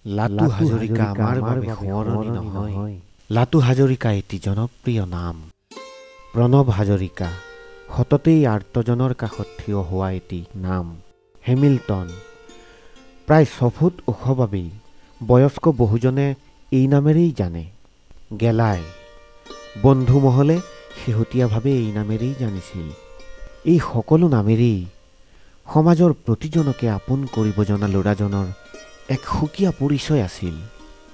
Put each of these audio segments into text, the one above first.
লাটু হাজৰিকা আমাৰ বাবে সোঁৱৰণি নহয়। লাটু হাজৰিকা এটি জনপ্ৰিয় নাম। প্ৰণৱ হাজৰিকা সততেই আৰ্তজনৰ কাষত থিয় হোৱা এটি নাম। হেমিল্টন প্ৰায় 6 ফুট ওখ বাবেই বয়স্ক বহুজনে এই নামেৰেই জানে। গেলাই বন্ধু মহলে শেহতীয়াভাৱে এই নামেৰেই জানিছিল। এই সকলো নামেৰেই সমাজৰ প্ৰতিজনকে আপোন কৰিব জনা ল'ৰাজনৰ এক সুকীয়া পৰিচয় আছিল।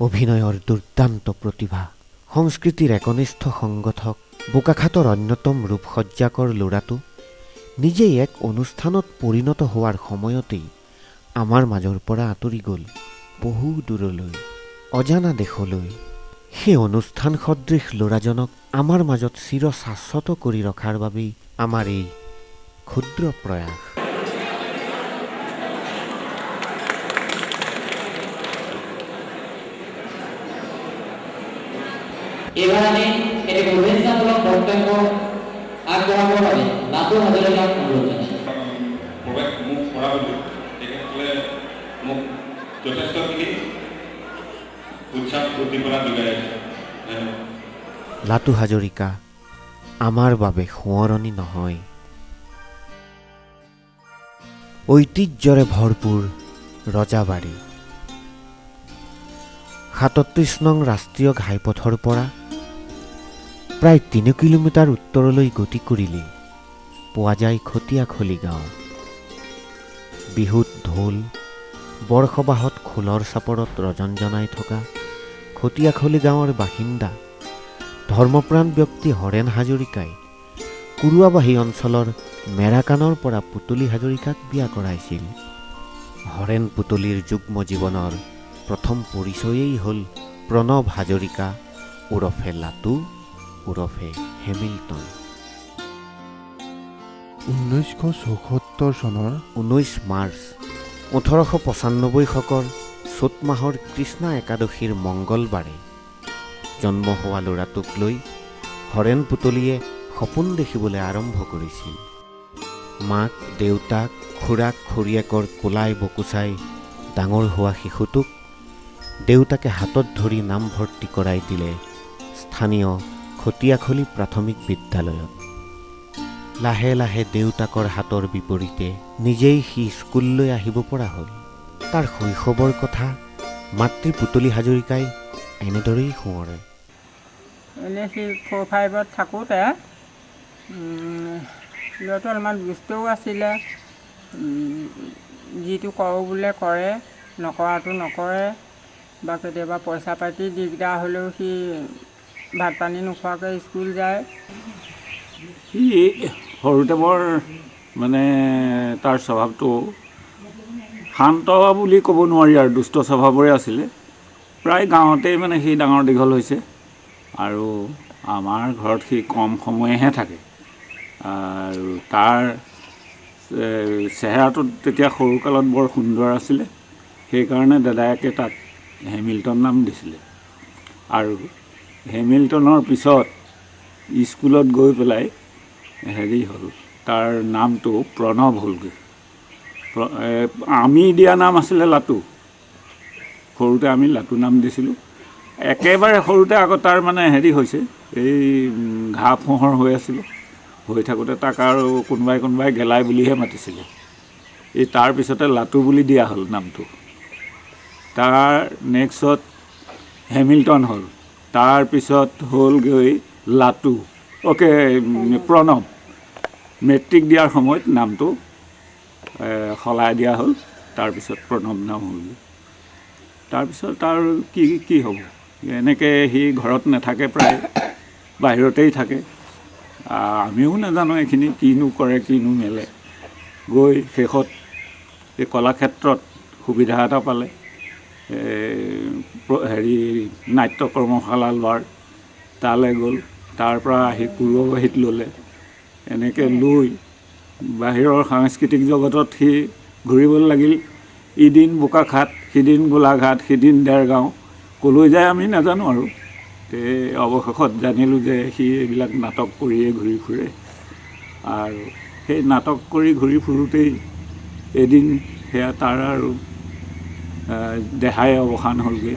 অভিনয়ৰ দুৰ্দান্ত প্ৰতিভা, সংস্কৃতিৰ একনিষ্ঠ সংগঠক, বোকাখাতৰ অন্যতম ৰূপসজ্জাকৰ ল'ৰাটো নিজেই এক অনুষ্ঠানত পৰিণত হোৱাৰ সময়তেই আমাৰ মাজৰ পৰা আঁতৰি গ'ল বহু দূৰলৈ, অজানা দেশলৈ। সেই অনুষ্ঠান সদৃশ ল'ৰাজনক আমাৰ মাজত চিৰ শাশ্বত কৰি ৰখাৰ বাবেই আমাৰ এই ক্ষুদ্ৰ প্ৰয়াস। এবাৰ আমি এটি শুভেচ্ছামূলক বক্তব্য আগবঢ়াবৰ বাবে লাটু হাজৰিকাক অনুৰোধ জনাইছোঁ। মোক পঢ়াবলৈ তেখেতসকলে মোক যথেষ্টখিনি উৎসাহ প্ৰতিভা যোগাই আছে। লাটু হাজৰিকা আমাৰ বাবে সোঁৱৰণি নহয়। ঐতিহ্যৰে ভৰপূৰ ৰজাবাৰী 37 নং ৰাষ্ট্ৰীয় ঘাইপথৰ পৰা প্ৰায় 3 কিলোমিটাৰ উত্তৰলৈ গতি কৰিলে পোৱা যায় খটিয়াখলি গাঁও। বিহুত ঢোল, বৰসবাহত খোলৰ চাপৰত ৰজনজনাই থকা খটিয়াখলি গাঁৱৰ বাসিন্দা ধৰ্মপ্ৰাণ ব্যক্তি হৰেণ হাজৰিকাই কুৰুৱাবাহী অঞ্চলৰ মেৰাকানৰ পৰা পুতলি হাজৰিকাক বিয়া কৰাইছিল। হৰেণ পুতলিৰ যুগ্ম জীৱনৰ প্ৰথম পৰিচয়েই হ'ল প্ৰণৱ হাজৰিকা ওৰফে লাটু ওৰফে হেমিল্টন। 1974 চনৰ 19 মাৰ্চ 1895 শকৰ চ'ত মাহৰ কৃষ্ণা একাদশীৰ মংগলবাৰে জন্ম হোৱা ল'ৰাটোক লৈ হৰেণ পুতলিয়ে সপোন দেখিবলৈ আৰম্ভ কৰিছিল। মাক, দেউতাক, খুৰাক খুৰীয়েকৰ কোলাই বকুচাই ডাঙৰ হোৱা শিশুটোক দেউতাকে হাতত ধৰি নামভৰ্তি কৰাই দিলে স্থানীয় খটিয়াখলি প্ৰাথমিক বিদ্যালয়ত। লাহে লাহে দেউতাকৰ হাতৰ বিপৰীতে নিজেই সি স্কুললৈ আহিব পৰা হ'ল। তাৰ শৈশৱৰ কথা মাতৃ পুতলি হাজৰিকাই এনেদৰেই সোঁৱৰে। এনেই সি 4-5ত থাকোঁতে ল'ৰাটো অলপমান দুষ্টও আছিলে। যিটো কৰোঁ বোলে কৰে, নকৰাটো নকৰে, বা কেতিয়াবা পইচা পাতি দিগদাৰ হ'লেও সি ভাত পানী নোখোৱাকৈ স্কুল যায়। সি সৰুতে বৰ মানে তাৰ স্বভাৱটো শান্ত বুলি ক'ব নোৱাৰি আৰু দুষ্ট স্বভাৱৰে আছিলে। প্ৰায় গাঁৱতেই মানে সি ডাঙৰ দীঘল হৈছে আৰু আমাৰ ঘৰত সি কম সময়েহে থাকে। আৰু তাৰ চেহেৰাটো তেতিয়া সৰুকালত বৰ সুন্দৰ আছিলে, সেইকাৰণে দাদায়েকে তাক হেমিল্টন নাম দিছিলে। আৰু হেমিল্টনৰ পিছত স্কুলত গৈ পেলাই হ'ল, তাৰ নামটো প্ৰণৱ হ'লগৈ। আমি দিয়া নাম আছিলে লাটু। সৰুতে আমি লাটু নাম দিছিলোঁ। একেবাৰে সৰুতে আকৌ তাৰ মানে হৈছে, এই ঘাঁ ফোঁহৰ হৈ আছিলোঁ। হৈ থাকোঁতে তাক আৰু কোনোবাই গেলাই বুলিহে মাতিছিলে। এই তাৰপিছতে লাটু বুলি দিয়া হ'ল নামটো। তাৰ নেক্সট হেমিল্টন হ'ল, তাৰপিছত হ'লগৈ লাটু, প্ৰণৱ। মেট্ৰিক দিয়াৰ সময়ত নামটো সলাই দিয়া হ'ল, তাৰপিছত প্ৰণৱ নাম হ'ল। তাৰপিছত আৰু কি হ'ব, এনেকৈ সি ঘৰত নাথাকে, প্ৰায় বাহিৰতেই থাকে। আমিও নাজানো এইখিনি কিনো কৰে কিনো মেলে। গৈ শেষত এই কলাক্ষেত্ৰত সুবিধা এটা পালে, নাট্য কৰ্মশালা লোৱাৰ। তালৈ গ'ল, তাৰ পৰা আহি কুৰুৱাবাহীত ল'লে। এনেকৈ লৈ বাহিৰৰ সাংস্কৃতিক জগতত সি ঘূৰিবলৈ লাগিল। ইদিন বোকাখাট, সিদিন গোলাঘাট, সিদিন দেৰগাঁও, ক'লৈ যায় আমি নাজানো আৰু। অৱশেষত জানিলোঁ যে সি এইবিলাক নাটক কৰিয়ে ঘূৰি ফুৰে। আৰু সেই নাটক কৰি ঘূৰি ফুৰোঁতেই এদিন সেয়া তাৰ আৰু দেহাই অৱসান হ'লগৈ।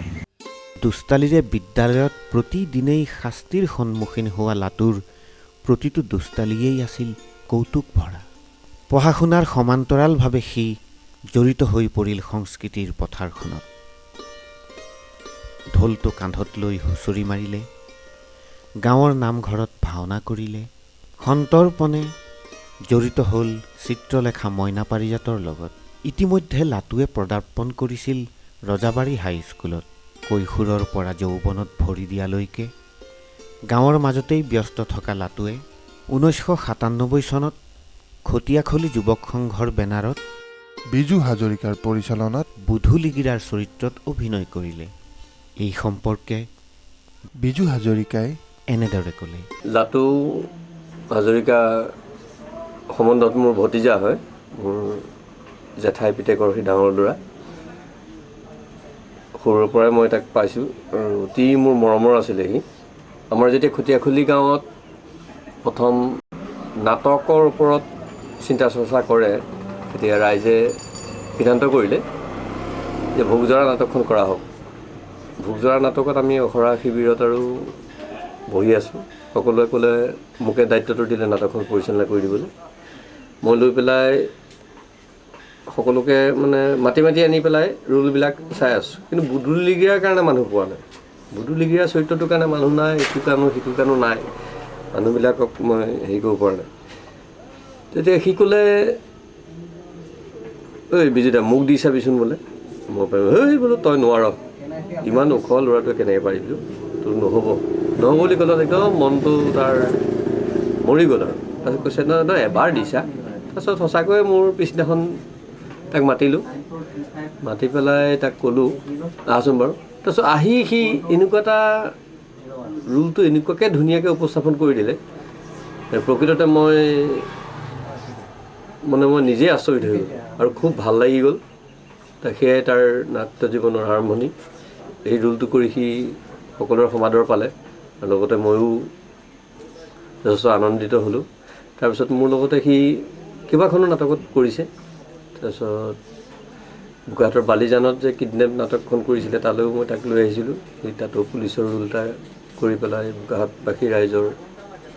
দুষ্টালিৰে বিদ্যালয়ত প্ৰতিদিনেই শাস্তিৰ সন্মুখীন হোৱা লাটুৰ প্ৰতিটো দুষ্টালিয়েই আছিল কৌতুক ভৰা। পঢ়া শুনাৰ সমান্তৰালভাৱে সি জড়িত হৈ পৰিল সংস্কৃতিৰ পথাৰখনত। ঢোলটো কান্ধত লৈ হুঁচৰি মাৰিলে, গাঁৱৰ নামঘৰত ভাওনা কৰিলে, সন্তৰ্পণে জড়িত হ'ল চিত্ৰলেখা মইনা পাৰিজাতৰ লগত। ইতিমধ্যে লাটুৱে পদাৰ্পণ কৰিছিল ৰজাবাৰী হাইস্কুলত। কৈশোৰৰ পৰা যৌৱনত ভৰি দিয়ালৈকে গাঁৱৰ মাজতেই ব্যস্ত থকা লাটুৱে 1997 চনত খটিয়াখলি যুৱক সংঘৰ বেনাৰত বিজু হাজৰিকাৰ পৰিচালনাত বুধু লিগিৰাৰ চৰিত্ৰত অভিনয় কৰিলে। এই সম্পৰ্কে বিজু হাজৰিকাই এনেদৰে ক'লে। লাটু হাজৰিকা সম্বন্ধত মোৰ ভতিজা হয়, মোৰ জেঠাই পিতেকৰ সি ডাঙৰ ল'ৰা। সৰুৰ পৰাই মই তাক পাইছোঁ আৰু অতি মোৰ মৰমৰ আছিলে সি। আমাৰ যেতিয়া খটিয়াখুলি গাঁৱত প্ৰথম নাটকৰ ওপৰত চিন্তা চৰ্চা কৰে, তেতিয়া ৰাইজে সিদ্ধান্ত কৰিলে যে ভোগজৰা নাটকখন কৰা হওক। ভোগজৰা নাটকত আমি অখৰা শিবিৰত আৰু বহি আছোঁ। সকলোৱে ক'লে মোকে দায়িত্বটো দিলে নাটকখন পৰিচালনা কৰি দিবলৈ। মই লৈ পেলাই সকলোকে মানে মাতি মাতি আনি পেলাই ৰোলবিলাক চাই আছোঁ, কিন্তু বুধু লিগিৰাৰ কাৰণে মানুহ পোৱা নাই। বুধু লিগিৰাৰ চৰিত্ৰটোৰ কাৰণে মানুহ নাই, এইটো কানো সিটো কানো নাই, মানুহবিলাকক মই হেৰি কৰিব পৰা নাই। তেতিয়া সি ক'লে, ঐ বিজুদা মোক দি চাবিচোন বোলে। মই পাৰিম, হেই বোলো তই নোৱাৰ, ইমান ওখ ল'ৰাটোৱে কেনেকৈ পাৰিবি, তোৰ নহ'ব বুলি ক'লে একদম মনটো তাৰ মৰি গ'ল আৰু। তাৰপিছত কৈছে নহয় এবাৰ দিছা। তাৰপিছত সঁচাকৈয়ে মোৰ পিছদিনাখন তাক মাতিলোঁ, মাতি পেলাই তাক ক'লোঁ আহচোন বাৰু। তাৰপিছত আহি সি এনেকুৱা এটা ৰোলটো এনেকুৱাকৈ ধুনীয়াকৈ উপস্থাপন কৰি দিলে, প্ৰকৃততে মই নিজেই আচৰিত হৈ গ'ল আৰু খুব ভাল লাগি গ'ল। সেয়াই তাৰ নাট্য জীৱনৰ আৰম্ভণি। এই ৰোলটো কৰি সি সকলোৰে সমাদৰ পালে আৰু লগতে ময়ো যথেষ্ট আনন্দিত হ'লোঁ। তাৰপিছত মোৰ লগতে সি কেইবাখনো নাটকত কৰিছে। তাৰপিছত বোকাহাটৰ বালিজানত যে কিডনেপ নাটকখন কৰিছিলে, তালৈও মই তাক লৈ আহিছিলোঁ। সি তাতো পুলিচৰ ৰোল এটা কৰি পেলাই বোকাহাটবাসী ৰাইজৰ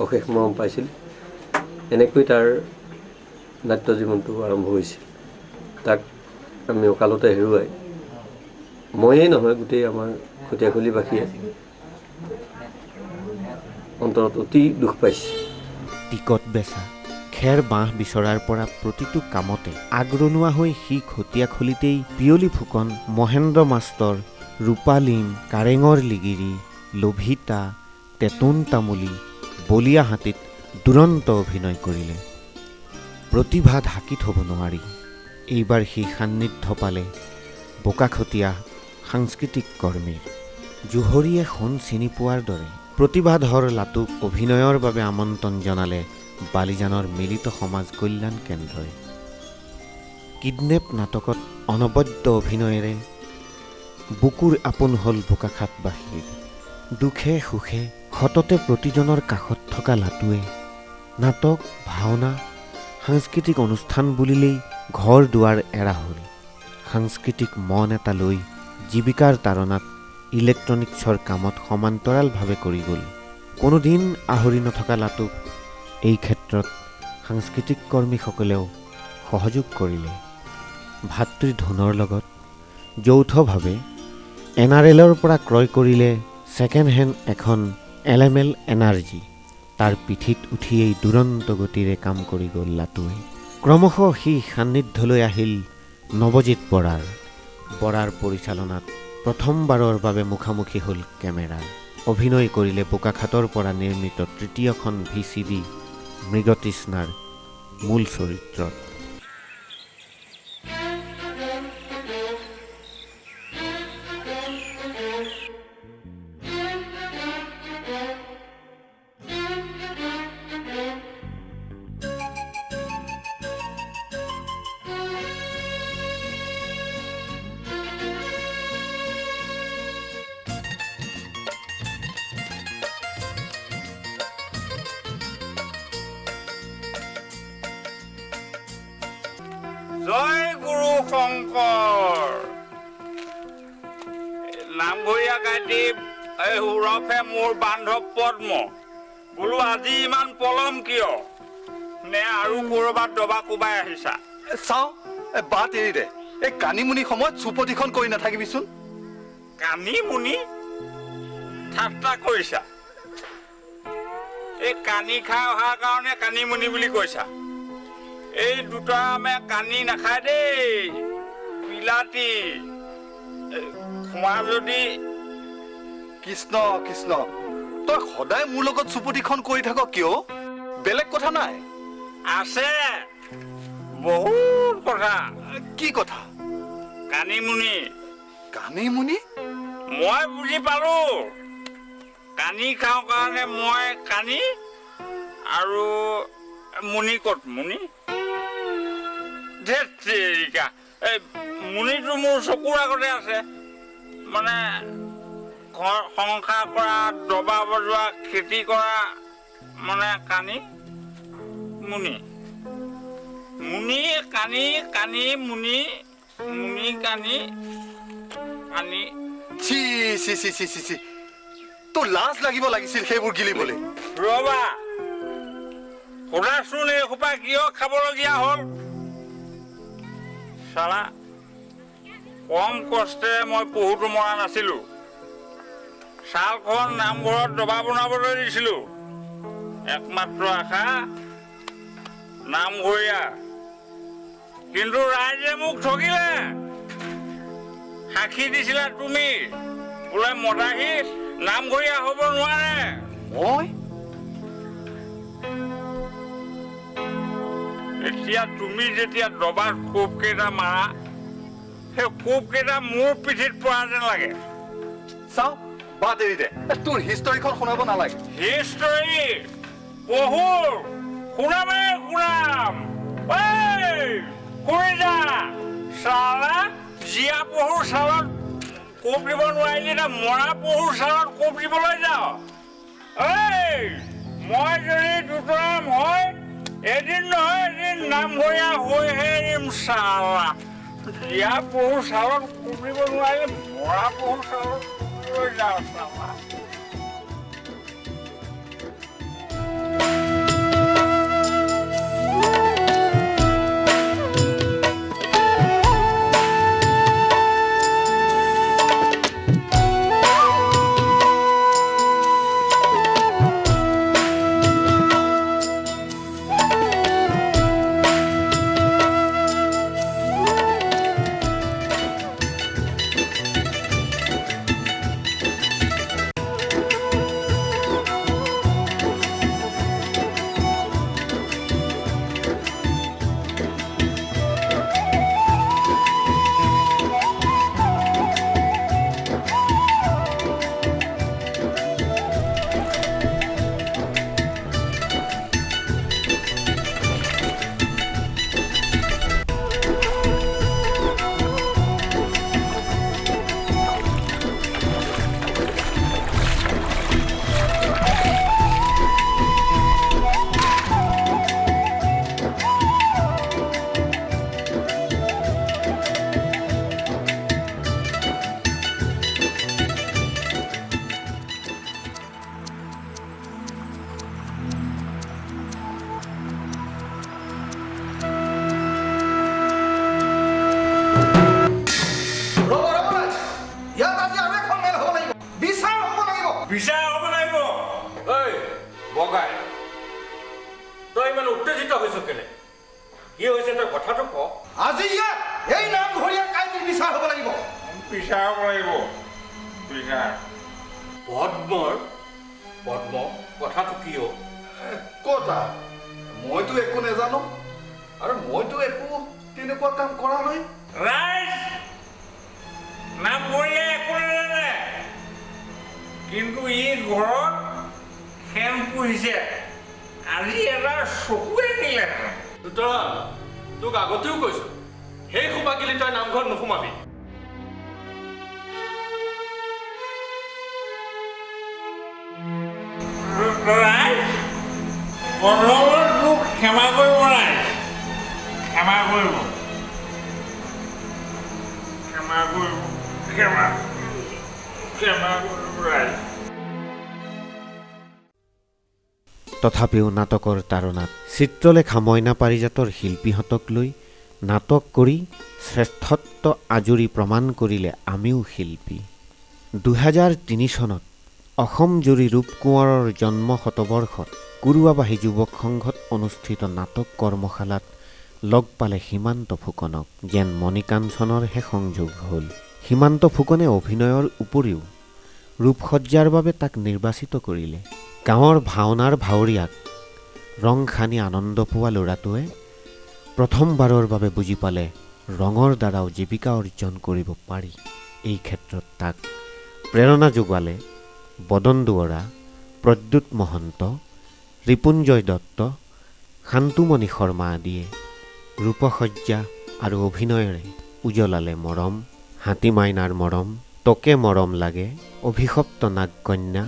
অশেষ মৰম পাইছিল। এনেকৈ তাৰ নাট্য জীৱনটো আৰম্ভ হৈছিল। তাক আমি অকালতে হেৰুৱাই, ময়েই নহয় গোটেই আমাৰ খটিয়াখুলিবাসীয়ে অন্তৰত অতি দুখ পাইছে। টিকট বেচা, খেৰ বাঁহ বিচৰাৰ পৰা প্ৰতিটো কামতে আগৰণুৱা হৈ সি খটিয়াখুলিতেই পিয়লি ফুকন, মহেন্দ্ৰ মাষ্টৰ, ৰূপালীম, কাৰেঙৰ লিগিৰি, লভিতা, তেতুন তামুলী, বলিয়া হাতীত দুৰন্ত অভিনয় কৰিলে। প্ৰতিভা ঢাকি থ'ব নোৱাৰি। এইবাৰ সি সান্নিধ্য পালে বোকাখতীয়া সাংস্কৃতিক কৰ্মীৰ। জুহৰীয়ে সোণ চিনি পোৱাৰ দৰে প্ৰতিভাধৰ লাটুক অভিনয়ৰ বাবে আমন্ত্ৰণ জনালে বালিজানৰ মিলিত সমাজ কল্যাণ কেন্দ্ৰই। কিডনেপ নাটকত অনবদ্য অভিনয়েৰে বুকুৰ আপোন হ'ল বোকাখাতবাসীৰ। দুখে সুখে সততে প্ৰতিজনৰ কাষত থকা লাটুৱে নাটক, ভাওনা, সাংস্কৃতিক অনুষ্ঠান বুলিলেই ঘৰ দুৱাৰ এৰা হ'ল। সাংস্কৃতিক মন এটা লৈ জীৱিকাৰ তাৰণাত ইলেক্ট্ৰনিক্সৰ কামত সমান্তৰালভাৱে কৰি গ'ল। কোনোদিন আহৰি নথকা লাটুক এই ক্ষেত্ৰত সাংস্কৃতিক কৰ্মীসকলেও সহযোগ কৰিলে। ভাতৃ ধনৰ লগত যৌথভাৱে NRLৰ পৰা ক্ৰয় কৰিলে ছেকেণ্ড হেণ্ড এখন LML এনাৰ্জি। তাৰ পিঠিত উঠিয়েই দুৰন্ত গতিৰে কাম কৰি গ'ল লাটুৱে। ক্ৰমশ সি সান্নিধ্যলৈ আহিল নৱজিৎ বৰাৰ পৰিচালনাত প্ৰথমবাৰৰ বাবে মুখামুখি হ'ল কেমেৰাৰ। অভিনয় কৰিলে বোকাখাতৰ পৰা নিৰ্মিত তৃতীয়খন VCD মৃগতৃষ্ণাৰ মূল চৰিত্ৰত। জয় গুৰু শংকৰ। নামঘৰীয়া গায়ত্ৰী এই ওৰফে মোৰ বান্ধৱ পদ্ম বোলো আজি ইমান পলম কিয় নে আৰু ক'ৰবাত দবা কোবাই আহিছা চাওঁ বাট এৰি দে এই কানিমুনি সময়ত চুপতিখন কৰি নাথাকিবিচোন কানিমুনি ঠাট্টা কৰিছা এই কানি খাই অহাৰ কাৰণে কানিমুনি বুলি কৈছা এই দুটা আমে কানি নাখায় দেই বিলাতী খোৱা যদি কৃষ্ণ কৃষ্ণ তই সদায় মোৰ লগত চুপতিখন কৰি থাক কিয় বেলেগ কথা নাই আছে বহুত কথা কি কথা কানিমুনি কানিমুনি মই বুজি পালো কানি খাওঁ কাৰণে মই কানি আৰু মুনি ক'ত মুনি ধেৎ তেৰিকা এই মুনিটো মোৰ চকুৰ আগতে আছে মানে ঘৰ সংসাৰ কৰা দবা বজোৱা খেতি কৰা মানে কানি মুনি মুনি কানি কানি মুনি মুনি কানি কানি C C C C C C তোৰ লাজ লাগিব লাগিছিল সেইবোৰ গিলিবলৈ ৰবা সোধাচোন এই সোপা কিয় খাবলগীয়া হ'ল চালা কম কষ্টেৰে মই পহুটো মৰা নাছিলো ছালখন নামঘৰত দবা বনাবলৈ দিছিলো একমাত্ৰ আশা নামঘৰীয়া কিন্তু ৰাইজে মোক ঠগিলে সাক্ষী দিছিলা তুমি বোলে মদাহী নামঘৰীয়া হ'ব নোৱাৰে মই এতিয়া তুমি যেতিয়া দবাৰ কোব কেইটা মাৰা সেই কোব কেইটা মোৰ পিঠিত পৰা যেন লাগে চাওঁ বাট এৰি দে তোৰ হিষ্টৰীখন শুনাব নালাগে হিষ্টৰী পহুৰ শুনামে শুনাম শুনি যা চালা জীয়া পহুৰ চালত কোব দিব নোৱাৰিলি না মৰা পহুৰ চালত কোব দিবলৈ যাওঁ মই যদি দুটৰাম হয় এদিন নহয় এদিন নামঘৰীয়া হৈহে এৰিম চালা জীয়া পহুৰ চালত কোব দিব নোৱাৰিলে মৰা পহুৰ চালত লৈ যাওঁ চালা বিচাৰ হ'ব লাগিব ঐ বগাই তই ইমান উত্তেজিত হৈছ কেলে কি হৈছে তই কথাটো ক আজি ইয়াত এই নামঘৰীয়া কাইটিৰ বিচাৰ হ'ব লাগিব বিচাৰ হ'ব লাগিব বিচাৰ পদ্মৰ পদ্ম কথাটো কি অ' ক'তা মইতো একো নাজানো আৰু মইতো একো তেনেকুৱা কাম কৰা নাই ৰাইজ নামঘৰীয়া একো নাজানে কিন্তু ই ঘৰত খেল পুহিছে আজি এটা চকুৱে দিলে তোক আগতেও কৈছো সেই সোপা গিলি তই নামঘৰত নোসোমাবি মোক ক্ষমা কৰিব নাই ক্ষমা কৰিব ক্ষমা কৰিব ক্ষমা ক্ষমা কৰিব ৰাইজ। তথাপিও নাটকৰ তাৰণাত চিত্ৰলেখা মইনা পাৰিজাতৰ শিল্পীহঁতক লৈ নাটক কৰি শ্ৰেষ্ঠত্ব আজুৰি প্ৰমাণ কৰিলে আমিও শিল্পী। 2003 চনত অসমজুৰি ৰূপ কোঁৱৰৰ জন্ম শতবৰ্ষত কুৰুৱাবাহী যুৱক সংঘত অনুষ্ঠিত নাটক কৰ্মশালাত লগ পালে সীমান্ত ফুকনক। যেন মণিকাঞ্চনৰহে সংযোগ হ'ল। সীমান্ত ফুকনে অভিনয়ৰ উপৰিও ৰূপসজ্জাৰ বাবে তাক নিৰ্বাচিত কৰিলে। গাঁৱৰ ভাওনাৰ ভাৱৰীয়াক ৰং সানি আনন্দ পোৱা ল'ৰাটোৱে প্ৰথমবাৰৰ বাবে বুজি পালে ৰঙৰ দ্বাৰাও জীৱিকা অৰ্জন কৰিব পাৰি। এই ক্ষেত্ৰত তাক প্ৰেৰণা যোগালে বদন দুৱৰা, প্ৰদ্যুৎ মহন্ত, ৰিপুঞ্জয় দত্ত, শান্তুমণি শৰ্মা আদিয়ে। ৰূপসজ্জা আৰু অভিনয়েৰে উজলালে মৰম, হাতী মাইনাৰ মৰম, তোকে মৰম লাগে, অভিশপ্ত নাগকন্যা,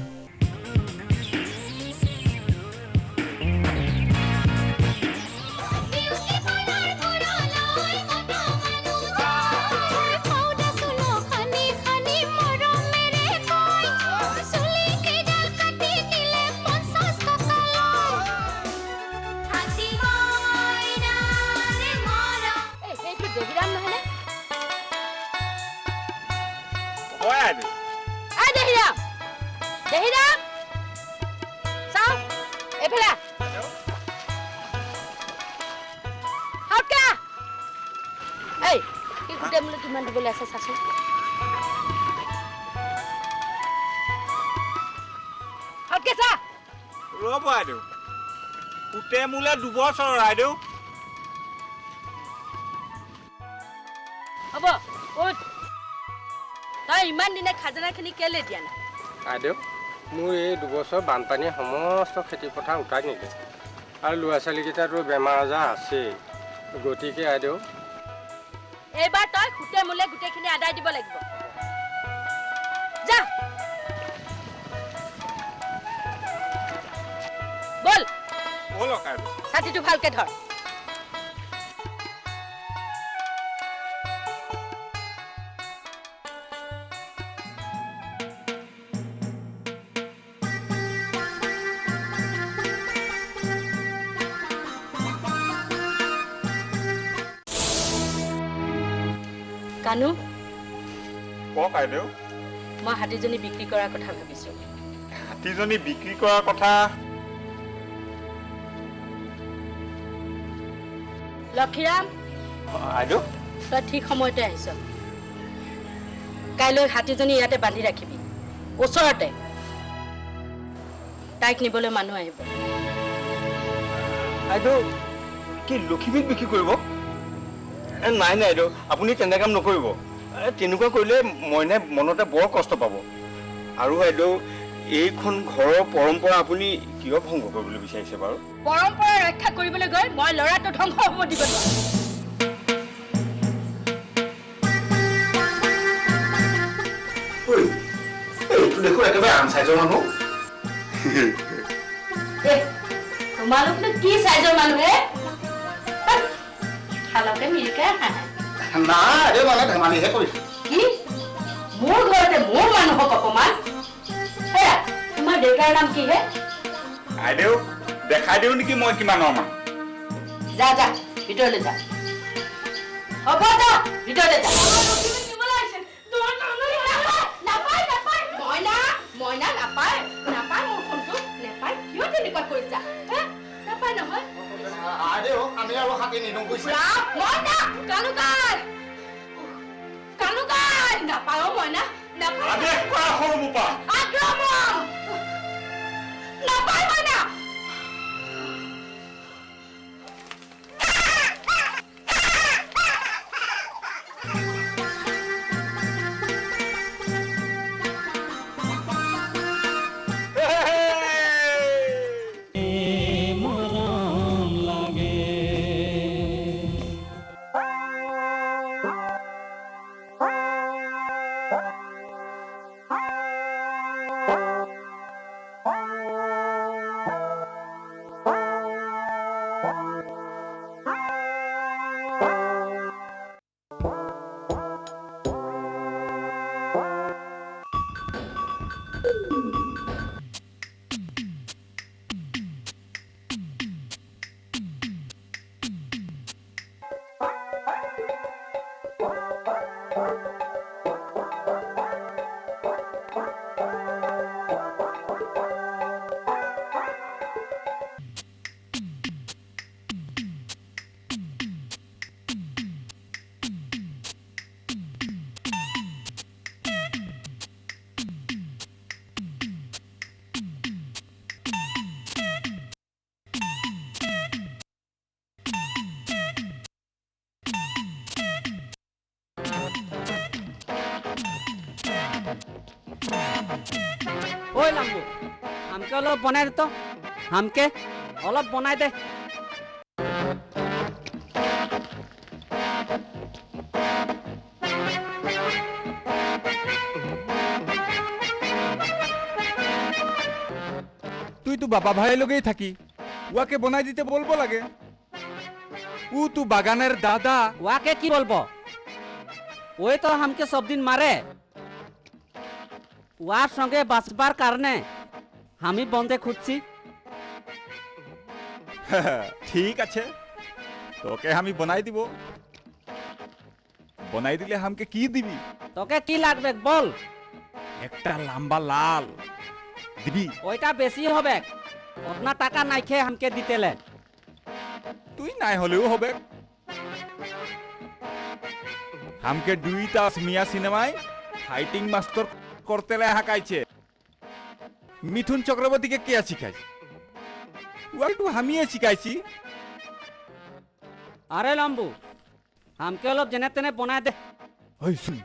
কিমান দিবলৈ আছে চাচোন। ৰ'ব আইদেউ, সুতে মোলে 2 বছৰ আইদেউ। হ'ব উঠ, তই ইমান দিনে খাজানাখিনি কেলে দিয়া নাই? আইদেউ, মোৰ এই 2 বছৰ বানপানীয়ে সমস্ত খেতি পথাৰ উটাই নিলে আৰু ল'ৰা ছোৱালীকেইটাতো বেমাৰ আজাৰ আছেই। গতিকে আইদেউ এইবাৰ তই সুতে মোলে গোটেইখিনি আদায় দিব লাগিব। যা বল, বলক আইদেউ। ছাতিটো ভালকে ধৰ। কানু, কওক আইদেউ। মই হাতীজনী বিক্ৰী কৰাৰ কথা ভাবিছো। হাতীজনী বিক্ৰী কৰাৰ কথা? লক্ষীৰাম, আইদেউ তই ঠিক সময়তে আহিছ। কাইলৈ হাতীজনী ইয়াতে বান্ধি ৰাখিবি, ওচৰতে। তাইক নিবলৈ মানুহ আহিব। আইদেউ কি লক্ষীবিক বিক্ৰী কৰিব? নাই নাই আইদেউ, আপুনি তেনে কাম নকৰিব। তেনেকুৱা কৰিলে মইনাই মনতে বৰ কষ্ট পাব। আৰু আইদেউ, এইখন ঘৰৰ পৰম্পৰা আপুনি কিয় ভংগ কৰিবলৈ বিচাৰিছে বাৰু? পৰম্পৰা ৰক্ষা কৰিবলৈ গৈ মই ল'ৰাটো ধ্বংস হ'ব দিব নোৱাৰো। এইটো দেখো একেবাৰে আন চাইজৰ মানুহ। তোমালোকনো কি চাইজৰ মানুহে? খালকে মিৰিকে হাঁহে। নাই আইদেউ, মানে ধেমালিহে কৰিছো। কি মোৰ ঘৰতে মোৰ মানুহক অপমান? হেৰা, তোমাৰ দেউতাৰ নাম কি হে? আইদেউ, দেখাই দিওঁ নেকি মই কিমানৰ মানুহ? যা যা, ভিতৰলৈ যা। হ'ব যা, ভিতৰলৈ যা। মইনা মইনা নাপায়, নাপায় মোৰ ফোনটো। নাপায় কিয় তেনেকুৱা কৰিছা? নাপায় নহয়। আইদেউ, আমি আৰু হাতী নিদিওঁ বুজিছে? মইনা কানুকাই, কানুকাই নাপায়। মইনা নাপায়। সৰু বোপা আক্ৰমণ নাপায়। মইনা ওই লাম্বু হামকে অলপ বনাই দে তো হামকে অলপ বনাই দে তুই তো বাবা ভাইয়ের লগেই থাকি ওয়াকে বনাই দিতে বলবো লাগে ও তো বাগানের দাদা ওয়াকে কি বলবো ওই তো হামকে সব দিন মারে ওয়ার সঙ্গে বাঁচবার কারণে আমি বন্ধে খুঁজছি ঠিক আছে তোকে আমি বনাই দিব বনাই দিলে হামকে কি দিবি তোকে কি লাগবে বল একটা লম্বা লাল দিবি ওইটা বেশি হবে ওতনা টাকা নাই খেয়ে হামকে দিতেলে তুই নাই হলেও হবে হামকে 2 তাস মিয়া সিনেমায় ফাইটিং মাস্টার করতেলে হাঁকাইছে মিঠুন চক্রবর্তীকে কে শিখাইছে ওই তো আমিই শিখাইছি আরে লম্বু হামকে অলপ জেনে তেনে বনাই দে ওই শুন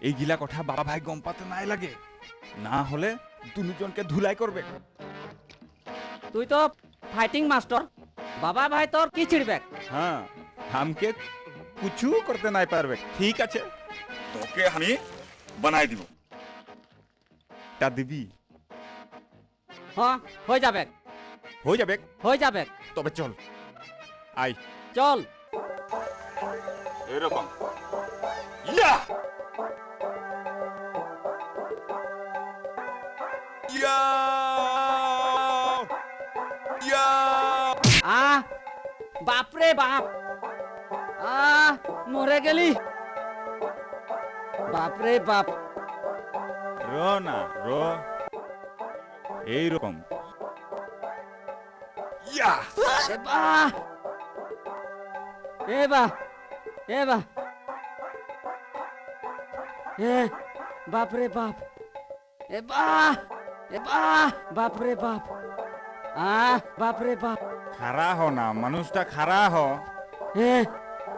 এই গিলা কথা বাবা ভাই গম পাতে নাই লাগে না হলে দুজনকে ধুলাই করবে তুই তো ফাইটিং মাস্টার বাবা ভাই তোর কি ছিড়বে হ্যাঁ হামকে কিছু করতে নাই পারবে ঠিক আছে তোকে আমি বানাই দিব তা দিবি হ্যাঁ হয়ে যাবে হয়ে যাবে তবে চল আই চল এরকম ইয়া ইয়া ইয়া বাপরে বাপ মরে গেলি বাপরে বাপ র না র এইরকম ইয়া এবা বাপরে বাপ বাপরে বাপ বাপরে বাপ খারা হ না মানুষটা খারা হ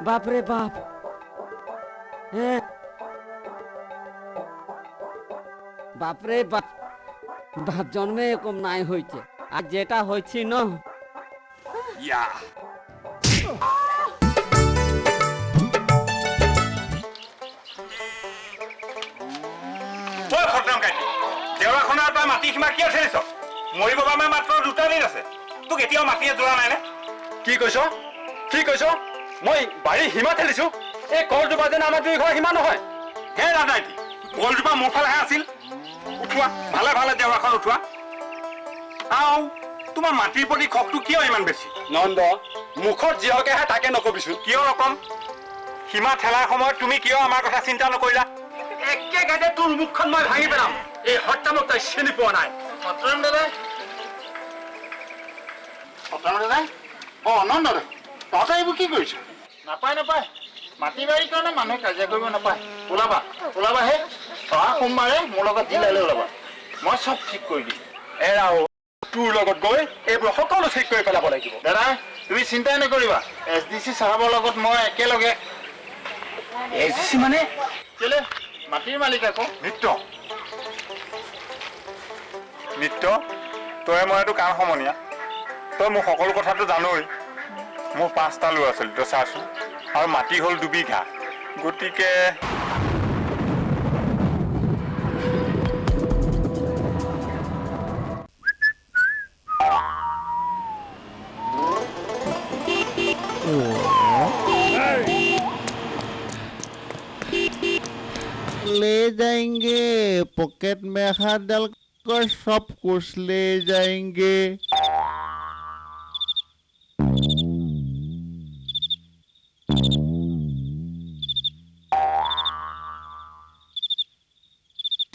বাপরে বাপ বাপরে বাপ বাপ জন্মে এরকম নাই হয়েছে আর যেটা হয়েছি ন ইয়া দেওৰাখনৰ তই মাটি সীমা কি আছে মৰিব বাবে মাত্ৰ 2টা দিন আছে তোক এতিয়াও মাটিয়ে যোৰা নাই নে কি কৈছ মই বাৰী সীমা ঠেলিছো এই কলজোপা যেন আমাৰ 2 ঘৰ সীমা নহয় হে ৰাজাইটি কলজোপা মোৰ ফালেহে আছিল উঠোৱা ভালে ভালে দেওৰাখন উঠোৱা আও তোমাৰ মাটিৰ প্ৰতি খকটো কিয় ইমান বেছি নন্দ মুখত যিহকেহে তাকে নকবিছো কিয় নকম সীমা ঠেলাৰ সময়ত তুমি কিয় আমাৰ কথা চিন্তা নকৰিলা একে গাতে তোৰ মুখখন মই ভাঙি পেলাম এই হত্যা মোক তই চিনি পোৱা নাই সতৰাম দাদা অনন্দ তহঁতে এইবোৰ কি কৰিছ নাপায় মাটি বাৰীৰ কাৰণে মানুহে কাজিয়া কৰিব নাপায় ওলাবা হে অহা সোমবাৰে মোৰ লগত জিলালৈ ওলাবা মই চব ঠিক কৰি দিম এৰাও তোৰ লগত গৈ এইবোৰ সকলো ঠিক কৰি পেলাব লাগিব দাদা তুমি চিন্তাই নকৰিবা SDC চাহাবৰ লগত মই একেলগে SDC মানে কেলে মাটিৰ মালিক আকৌ নিত্য তই মই এইটো কাম সমনীয়া তই মোক সকলো কথাটো জানই মোৰ 5টা ল'ৰা ছোৱালী তই চাচোন আৰু মাটি হ'ল 2 বিঘা গতিকে ले जाएंगे पॉकेट में हाथ डालकर सब कुछ ले जाएंगे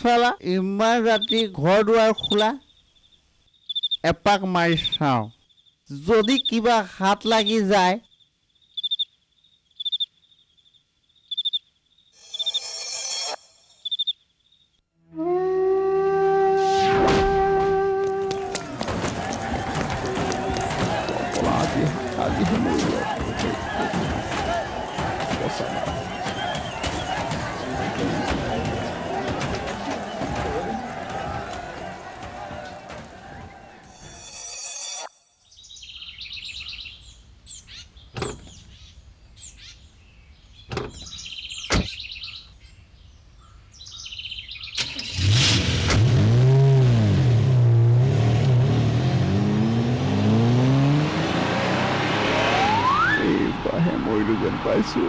साला इमान राति घर दुआर खोला एपाक मारि चाওঁ যদি কিবা হাত লাগি যায় মৰিলো যেন পাইছো।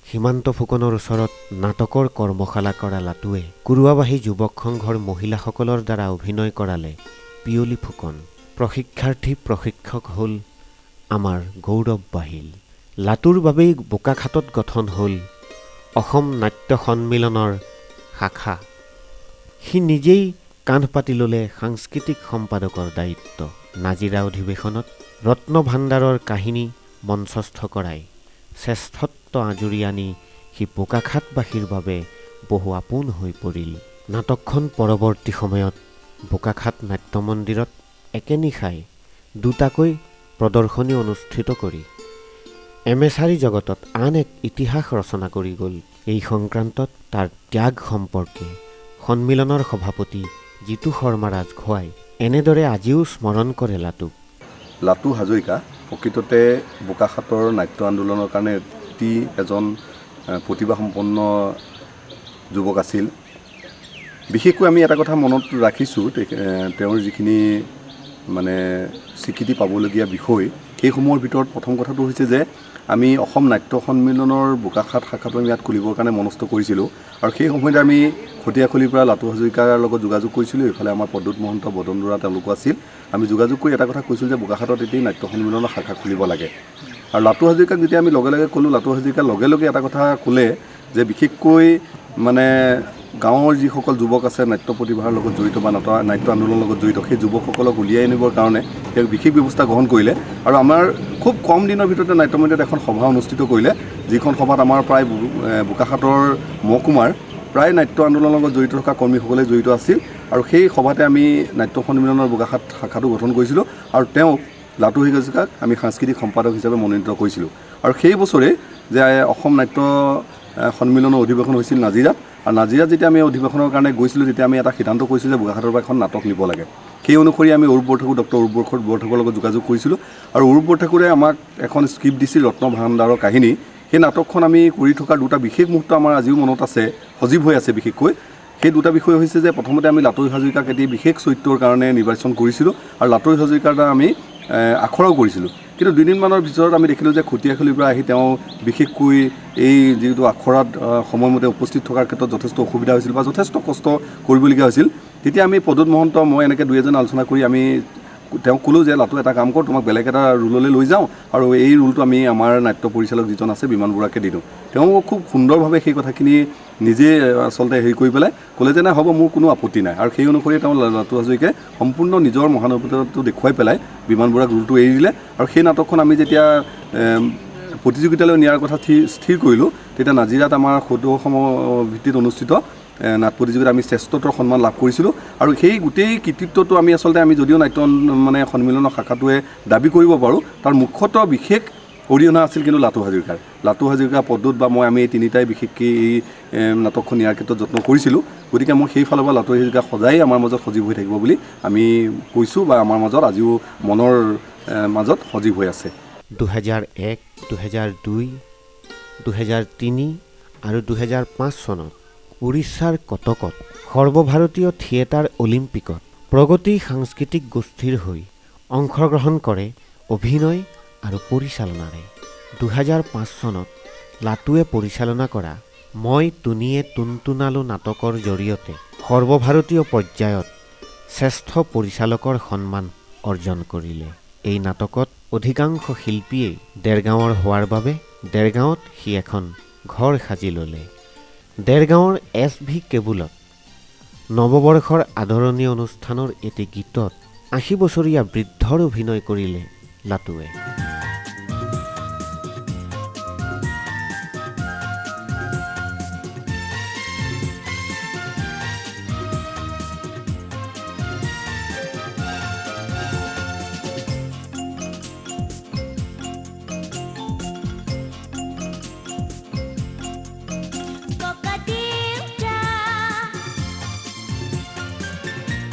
সীমান্ত ফুকনৰ ওচৰত নাটকৰ কৰ্মশালা কৰা লাটুৱে কুৰুৱাবাহী যুৱক সংঘৰ মহিলাসকলৰ দ্বাৰা অভিনয় কৰালে পিয়লি ফুকন। প্ৰশিক্ষাৰ্থী প্ৰশিক্ষক হ'ল আমাৰ গৌৰৱ বাহিল। লাটুৰ বাবেই বোকাখাটত গঠন হ'ল অসম নাট্য সন্মিলনৰ শাখা। সি নিজেই কান্ধ পাতি ল'লে সাংস্কৃতিক সম্পাদকৰ দায়িত্ব। নাজিৰা অধিৱেশনত ৰত্ন ভাণ্ডাৰৰ কাহিনী মঞ্চস্থ কৰাই শ্ৰেষ্ঠত্ব আঁজুৰি আনি সি বোকাখাটবাসীৰ বাবে বহু আপোন হৈ পৰিল। নাটকখন পৰৱৰ্তী সময়ত বোকাখাট নাট্য মন্দিৰত একেনিশাই দুটাকৈ প্ৰদৰ্শনী অনুষ্ঠিত কৰি এমেচাৰী জগতত আন এক ইতিহাস ৰচনা কৰি গ'ল। এই সংক্ৰান্তত তাৰ ত্যাগ সম্পৰ্কে সন্মিলনৰ সভাপতি জিতু শৰ্মা ৰাজখোৱাই এনেদৰে আজিও স্মৰণ কৰে লাটুক। লাটু হাজৰিকা প্ৰকৃততে বোকাখাটৰ নাট্য আন্দোলনৰ কাৰণে অতি এজন প্ৰতিভাসম্পন্ন যুৱক আছিল। বিশেষকৈ আমি এটা কথা মনত ৰাখিছোঁ, তেওঁৰ যিখিনি মানে স্বীকৃতি পাবলগীয়া বিষয় সেইসমূহৰ ভিতৰত প্ৰথম কথাটো হৈছে যে আমি অসম নাট্য সন্মিলনৰ বোকাখাট শাখাটো আমি ইয়াত খুলিবৰ কাৰণে মনস্থ কৰিছিলোঁ আৰু সেই সময়তে আমি খটিয়াখলিৰ পৰা লাটু হাজৰিকাৰ লগত যোগাযোগ কৰিছিলোঁ। এইফালে আমাৰ প্ৰদ্যুৎ মহন্ত বদনদৰা তেওঁলোকো আছিল। আমি যোগাযোগ কৰি এটা কথা কৈছিলোঁ যে বোকাখাটত এটি নাট্য সন্মিলনৰ শাখা খুলিব লাগে। আৰু লাটু হাজৰিকাক যেতিয়া আমি লগে লগে ক'লোঁ, লাটু হাজৰিকাৰ লগে লগে এটা কথা ক'লে যে বিশেষকৈ মানে গাঁৱৰ যিসকল যুৱক আছে নাট্য প্ৰতিভাৰ লগত জড়িত বা নাট্য আন্দোলনৰ লগত জড়িত, সেই যুৱকসকলক উলিয়াই আনিবৰ কাৰণে তেওঁ বিশেষ ব্যৱস্থা গ্ৰহণ কৰিলে। আৰু আমাৰ খুব কম দিনৰ ভিতৰতে নাট্য মন্দিৰত এখন সভা অনুষ্ঠিত কৰিলে, যিখন সভাত আমাৰ প্ৰায় বোকাখাটৰ মহকুমাৰ প্ৰায় নাট্য আন্দোলনৰ লগত জড়িত থকা কৰ্মীসকলে জড়িত আছিল। আৰু সেই সভাতে আমি নাট্য সন্মিলনৰ বোকাখাট শাখাটো গঠন কৰিছিলোঁ আৰু তেওঁক লাটু হাজৰিকাক আমি সাংস্কৃতিক সম্পাদক হিচাপে মনোনীত কৰিছিলোঁ। আৰু সেই বছৰে যে অসম নাট্য সন্মিলনৰ অধিৱেশন হৈছিল নাজিৰাত, আৰু নাজিৰাত যেতিয়া আমি অধিৱেশনৰ কাৰণে গৈছিলোঁ তেতিয়া আমি এটা সিদ্ধান্ত কৰিছিলোঁ যে বোকাখাটৰ পৰা এখন নাটক নিব লাগে। সেই অনুসৰি আমি অৰূপ বৰঠাকুৰ ডক্টৰ অৰূপ বৰঠাকুৰৰ লগত যোগাযোগ কৰিছিলোঁ আৰু অৰূপ বৰঠাকুৰে আমাক এখন স্ক্ৰিপ্ট দিছিল ৰত্ন ভাণ্ডাৰৰ কাহিনী। সেই নাটকখন আমি কৰি থকাৰ দুটা বিশেষ মুহূৰ্ত আমাৰ আজিও মনত আছে, সজীৱ হৈ আছে। বিশেষকৈ সেই দুটা বিষয় হৈছে যে প্ৰথমতে আমি লাটু হাজৰিকাক এটি বিশেষ চৰিত্ৰৰ কাৰণে নিৰ্বাচন কৰিছিলোঁ আৰু লাটু হাজৰিকাৰ দ্বাৰা আমি আখৰাও কৰিছিলোঁ। কিন্তু দুদিনমানৰ ভিতৰত আমি দেখিলোঁ যে খটিয়াখলিৰ পৰা আহি তেওঁ বিশেষকৈ এই যিটো আখৰাত সময়মতে উপস্থিত থকাৰ ক্ষেত্ৰত যথেষ্ট অসুবিধা হৈছিল বা যথেষ্ট কষ্ট কৰিবলগীয়া হৈছিল। তেতিয়া আমি প্ৰদ্যুৎ মহন্ত মই এনেকৈ দুই এজন আলোচনা কৰি আমি তেওঁক ক'লোঁ যে লাটু এটা কাম কৰ, তোমাক বেলেগ এটা ৰোললৈ লৈ যাওঁ আৰু এই ৰোলটো আমি আমাৰ নাট্য পৰিচালক যিজন আছে বিমান বৰুৱাকে দি দিওঁ। তেওঁ খুব সুন্দৰভাৱে সেই কথাখিনি নিজে আচলতে হেৰি কৰি পেলাই ক'লে যে নাই হ'ব, মোৰ কোনো আপত্তি নাই। আৰু সেই অনুসৰি তেওঁ লাটু হাজৰিকাই সম্পূৰ্ণ নিজৰ মহানুভৱটো দেখুৱাই পেলাই বিমান বৰুৱাক ৰোলটো এৰি দিলে। আৰু সেই নাটকখন আমি যেতিয়া প্ৰতিযোগিতালৈ নিয়াৰ কথা স্থিৰ কৰিলোঁ তেতিয়া নাজিৰাত আমাৰ সদৌ অসম ভিত্তিত অনুষ্ঠিত নাট প্ৰতিযোগিতাত আমি শ্ৰেষ্ঠত্বৰ সন্মান লাভ কৰিছিলোঁ। আৰু সেই গোটেই কৃতিত্বটো আমি আচলতে আমি যদিও নাট্য মানে সন্মিলনৰ শাখাটোৱে দাবী কৰিব পাৰোঁ, তাৰ মুখ্যতঃ বিশেষ অৰিহণা আছিল কিন্তু লাটু হাজৰিকাৰ। লাটু হাজৰিকা, প্ৰদ্যুৎ বা মই আমি এই তিনিটাই বিশেষকৈ এই নাটকখন নিয়াৰ ক্ষেত্ৰত যত্ন কৰিছিলোঁ। গতিকে মই সেই ফালৰ পৰা লাটু হাজৰিকা সদায় আমাৰ মাজত সজীৱ হৈ থাকিব বুলি আমি কৈছোঁ বা আমাৰ মাজত আজিও মনৰ মাজত সজীৱ হৈ আছে। 2001, 2002, 2003 আৰু 2005 চনত উৰিষ্যাৰ কটকত সৰ্বভাৰতীয় থিয়েটাৰ অলিম্পিকত প্ৰগতি সাংস্কৃতিক গোষ্ঠীৰ হৈ অংশগ্ৰহণ কৰে অভিনয় আৰু পৰিচালনাৰে। 2005 চনত লাটুৱে পৰিচালনা কৰা মই টুনিয়ে টুনটুনালো নাটকৰ জৰিয়তে সৰ্বভাৰতীয় পৰ্যায়ত শ্ৰেষ্ঠ পৰিচালকৰ সন্মান অৰ্জন কৰিলে। এই নাটকত অধিকাংশ শিল্পীয়ে দেৰগাঁৱৰ হোৱাৰ বাবে দেৰগাঁৱত সি এখন ঘৰ সাজি ল'লে। দেৰগাঁৱৰ SV কেবুলত নৱবৰ্ষৰ আদৰণি অনুষ্ঠানৰ এটি গীতত 80 বছৰীয়া বৃদ্ধৰ অভিনয় কৰিলে লাটুৱে।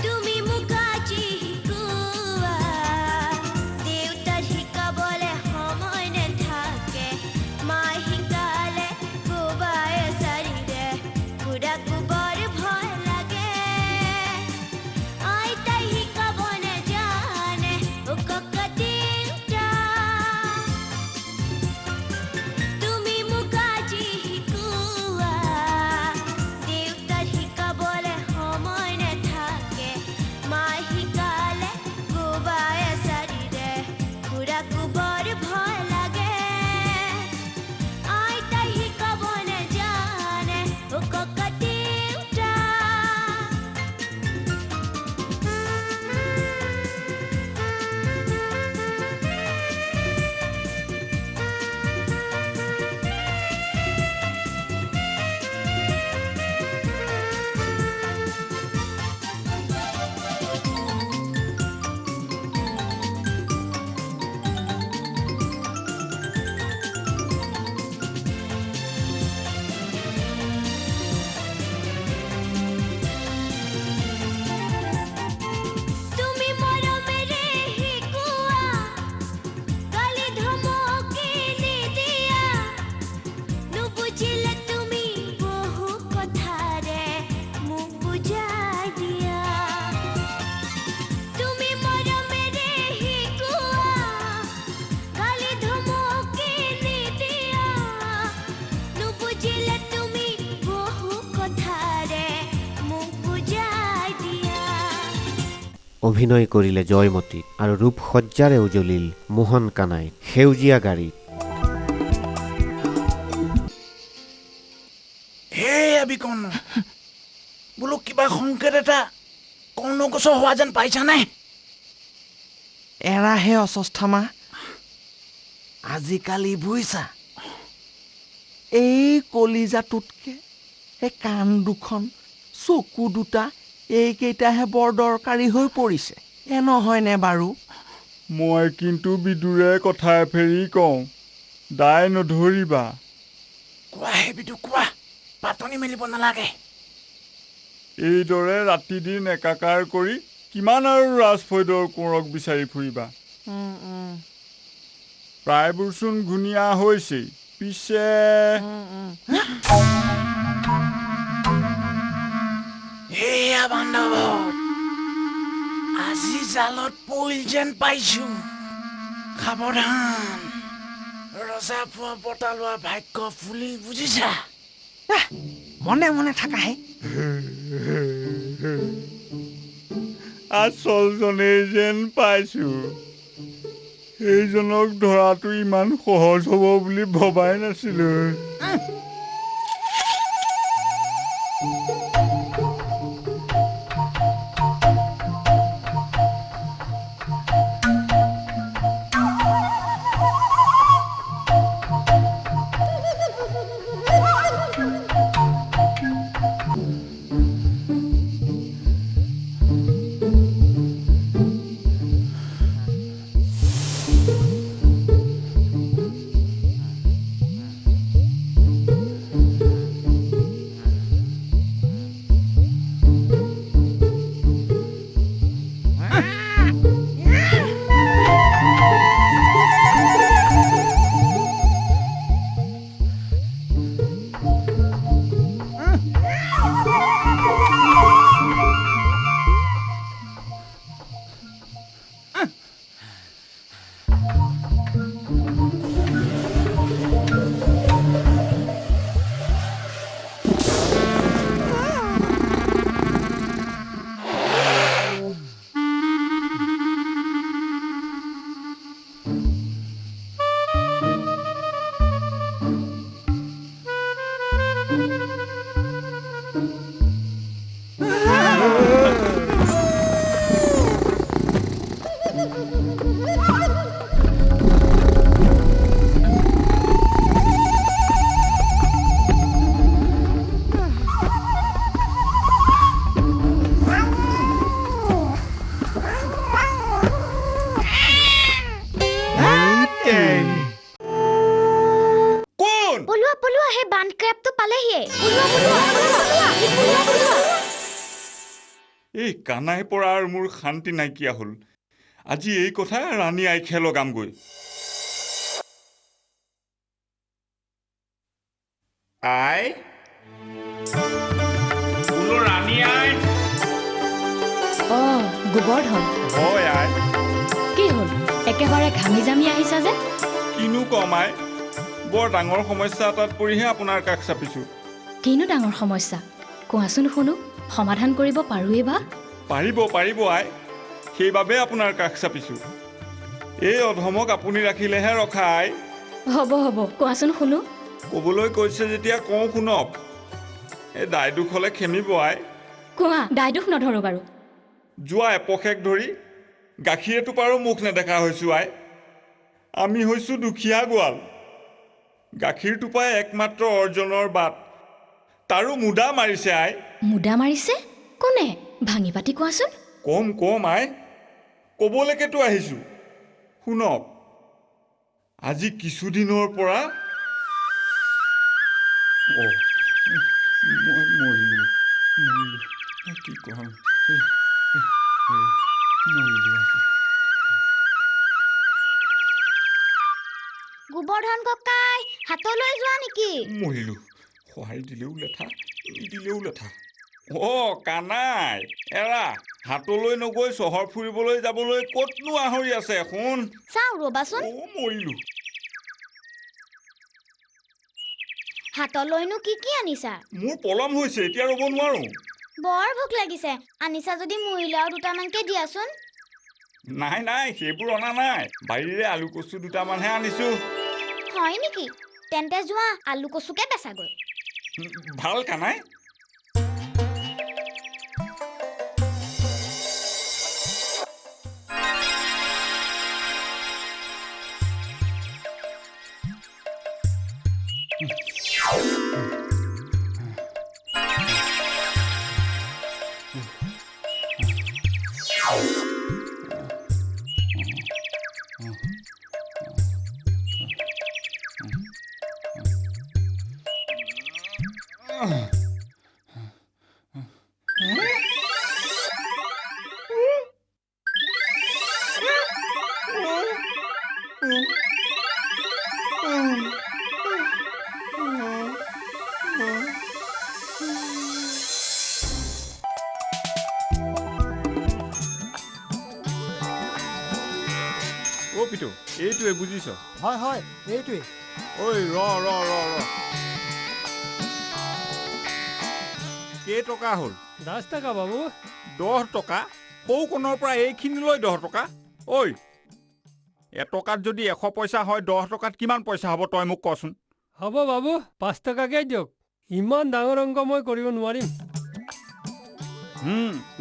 তুমি মোক আজি শিকোৱা দেউতাৰ শিকাব অভিনয় কৰিলে জয়মতীত আৰু ৰূপসজ্জাৰে উজলিল মোহন কানাইত সেউজীয়া গাড়ীত। বিকন বোলো কিবা সংকেত এটা কৰ্ণগোচৰ হোৱা যেন পাইছানে? এৰাহে অস্বস্থামা, আজিকালি বুইছা এই কলিজাটোতকে এই কাণ দুখন চকু দুটা এইকেইটাহে বৰ দৰকাৰী হৈ পৰিছে, নহয়নে বাৰু? মই কিন্তু বিদুৰে কথা এফেৰি কওঁ, দাই নধৰিবা। কোৱা হে বিদু, কোৱা, পাতনি মেলিব নালাগে। এইদৰে ৰাতি দিন একাকাৰ কৰি কিমান আৰু ৰাজফৈদৰ কোঁৰক বিচাৰি ফুৰিবা? প্ৰায়বোৰচোন ঘূণীয়া হৈছেই, পিছে এয়া বান্ধৱ, আজি জালত পৰিল যেন পাইছো। সাৱধান, ৰজা পোৱা বটা লোৱা ভাগ্য ফুলিল বুজিছা। মনে মনে থাকাহে। আচলজনেই যেন পাইছো, সেইজনক ধৰাটো ইমান সহজ হ'ব বুলি ভবাই নাছিলো। এই কানাই পৰা আৰু মোৰ শান্তি নাইকিয়া হ'ল। আজি এই কথা ৰাণী আইখে লগামগৈ। আই বোলো ৰাণী আই। গোবৰ্ধন। হয় আই। কি হ'ল, একেবাৰে ঘামি জামি আহিছা যে? কিনো কম আই, বৰ ডাঙৰ সমস্যা এটাত পৰিহে আপোনাৰ কাষ চাপিছোঁ। কিনো ডাঙৰ সমস্যা কোৱাচোন শুনো, সমাধান কৰিব পাৰোঁৱে বা? পাৰিব আই, সেইবাবে আপোনাৰ কাষ চাপিছোঁ। এই অধমক আপুনি ৰাখিলেহে ৰখা আই। হ'ব কোৱাচোন শুনো। ক'বলৈ কৈছে যেতিয়া কওঁ শুনক। এই দায়দোষ হ'লে খেমিব আই। কোৱা, দায়দোষ নধৰো বাৰু। যোৱা এপশেক ধৰি গাখীৰ এটোপাৰো মুখ নেদেখা হৈছোঁ আই। আমি হৈছোঁ দুখীয়া গোৱাল। গাখীৰ টোপাই একমাত্ৰ অৰ্জনৰ বাট, তাৰো মুদা মাৰিছে আই। মুদা মাৰিছে? কোনে? ভাঙি পাতি কোৱাচোন। কম আই, ক'বলৈকেতো আহিছোঁ। শুনক, আজি কিছুদিনৰ পৰা মই মৰিলোঁ কি ক'ম, মৰিলোঁ আজি। গোবৰ্ধন ককাই, হাতলৈ যোৱা নেকি? মৰিলোঁ, সহায় দিলেও লেঠা, নিদিলেও লেঠা। কানাই এৰা, হাতলৈ নগৈ চহৰ ফুৰিবলৈ যাবলৈ ক'তনো আহৰি আছে? শুন চাওঁ ৰ'বাচোন। মৰিলোঁ। হাতলৈনো কি আনিছা? মোৰ পলম হৈছে, এতিয়া ৰ'ব নোৱাৰোঁ। বৰ ভোক লাগিছে আনিছা যদি মুৰিলাও দুটামানকে দিয়াচোন নাই নাই সেইবোৰ অনা নাই বাৰীৰে আলু কচু দুটামানহে আনিছো হয় নেকি তেন্তে যোৱা আলু কচুকে বেচাগৈ ভাল কানাই ও পিটু এইটোৱে বুজিছ হয় হয় এইটোৱে ঐ ৰ কেই টকা হ'ল 10 টকা বাবু 10 টকা সৌ কোণৰ পৰা এইখিনিলৈ 10 টকা ঐ এটকাত যদি 100 পইচা হয় 10 টকাত কিমান পইচা হ'ব তই মোক কচোন হ'ব বাবু 5 টকাকে দিয়ক ইমান ডাঙৰ অংক মই কৰিব নোৱাৰিম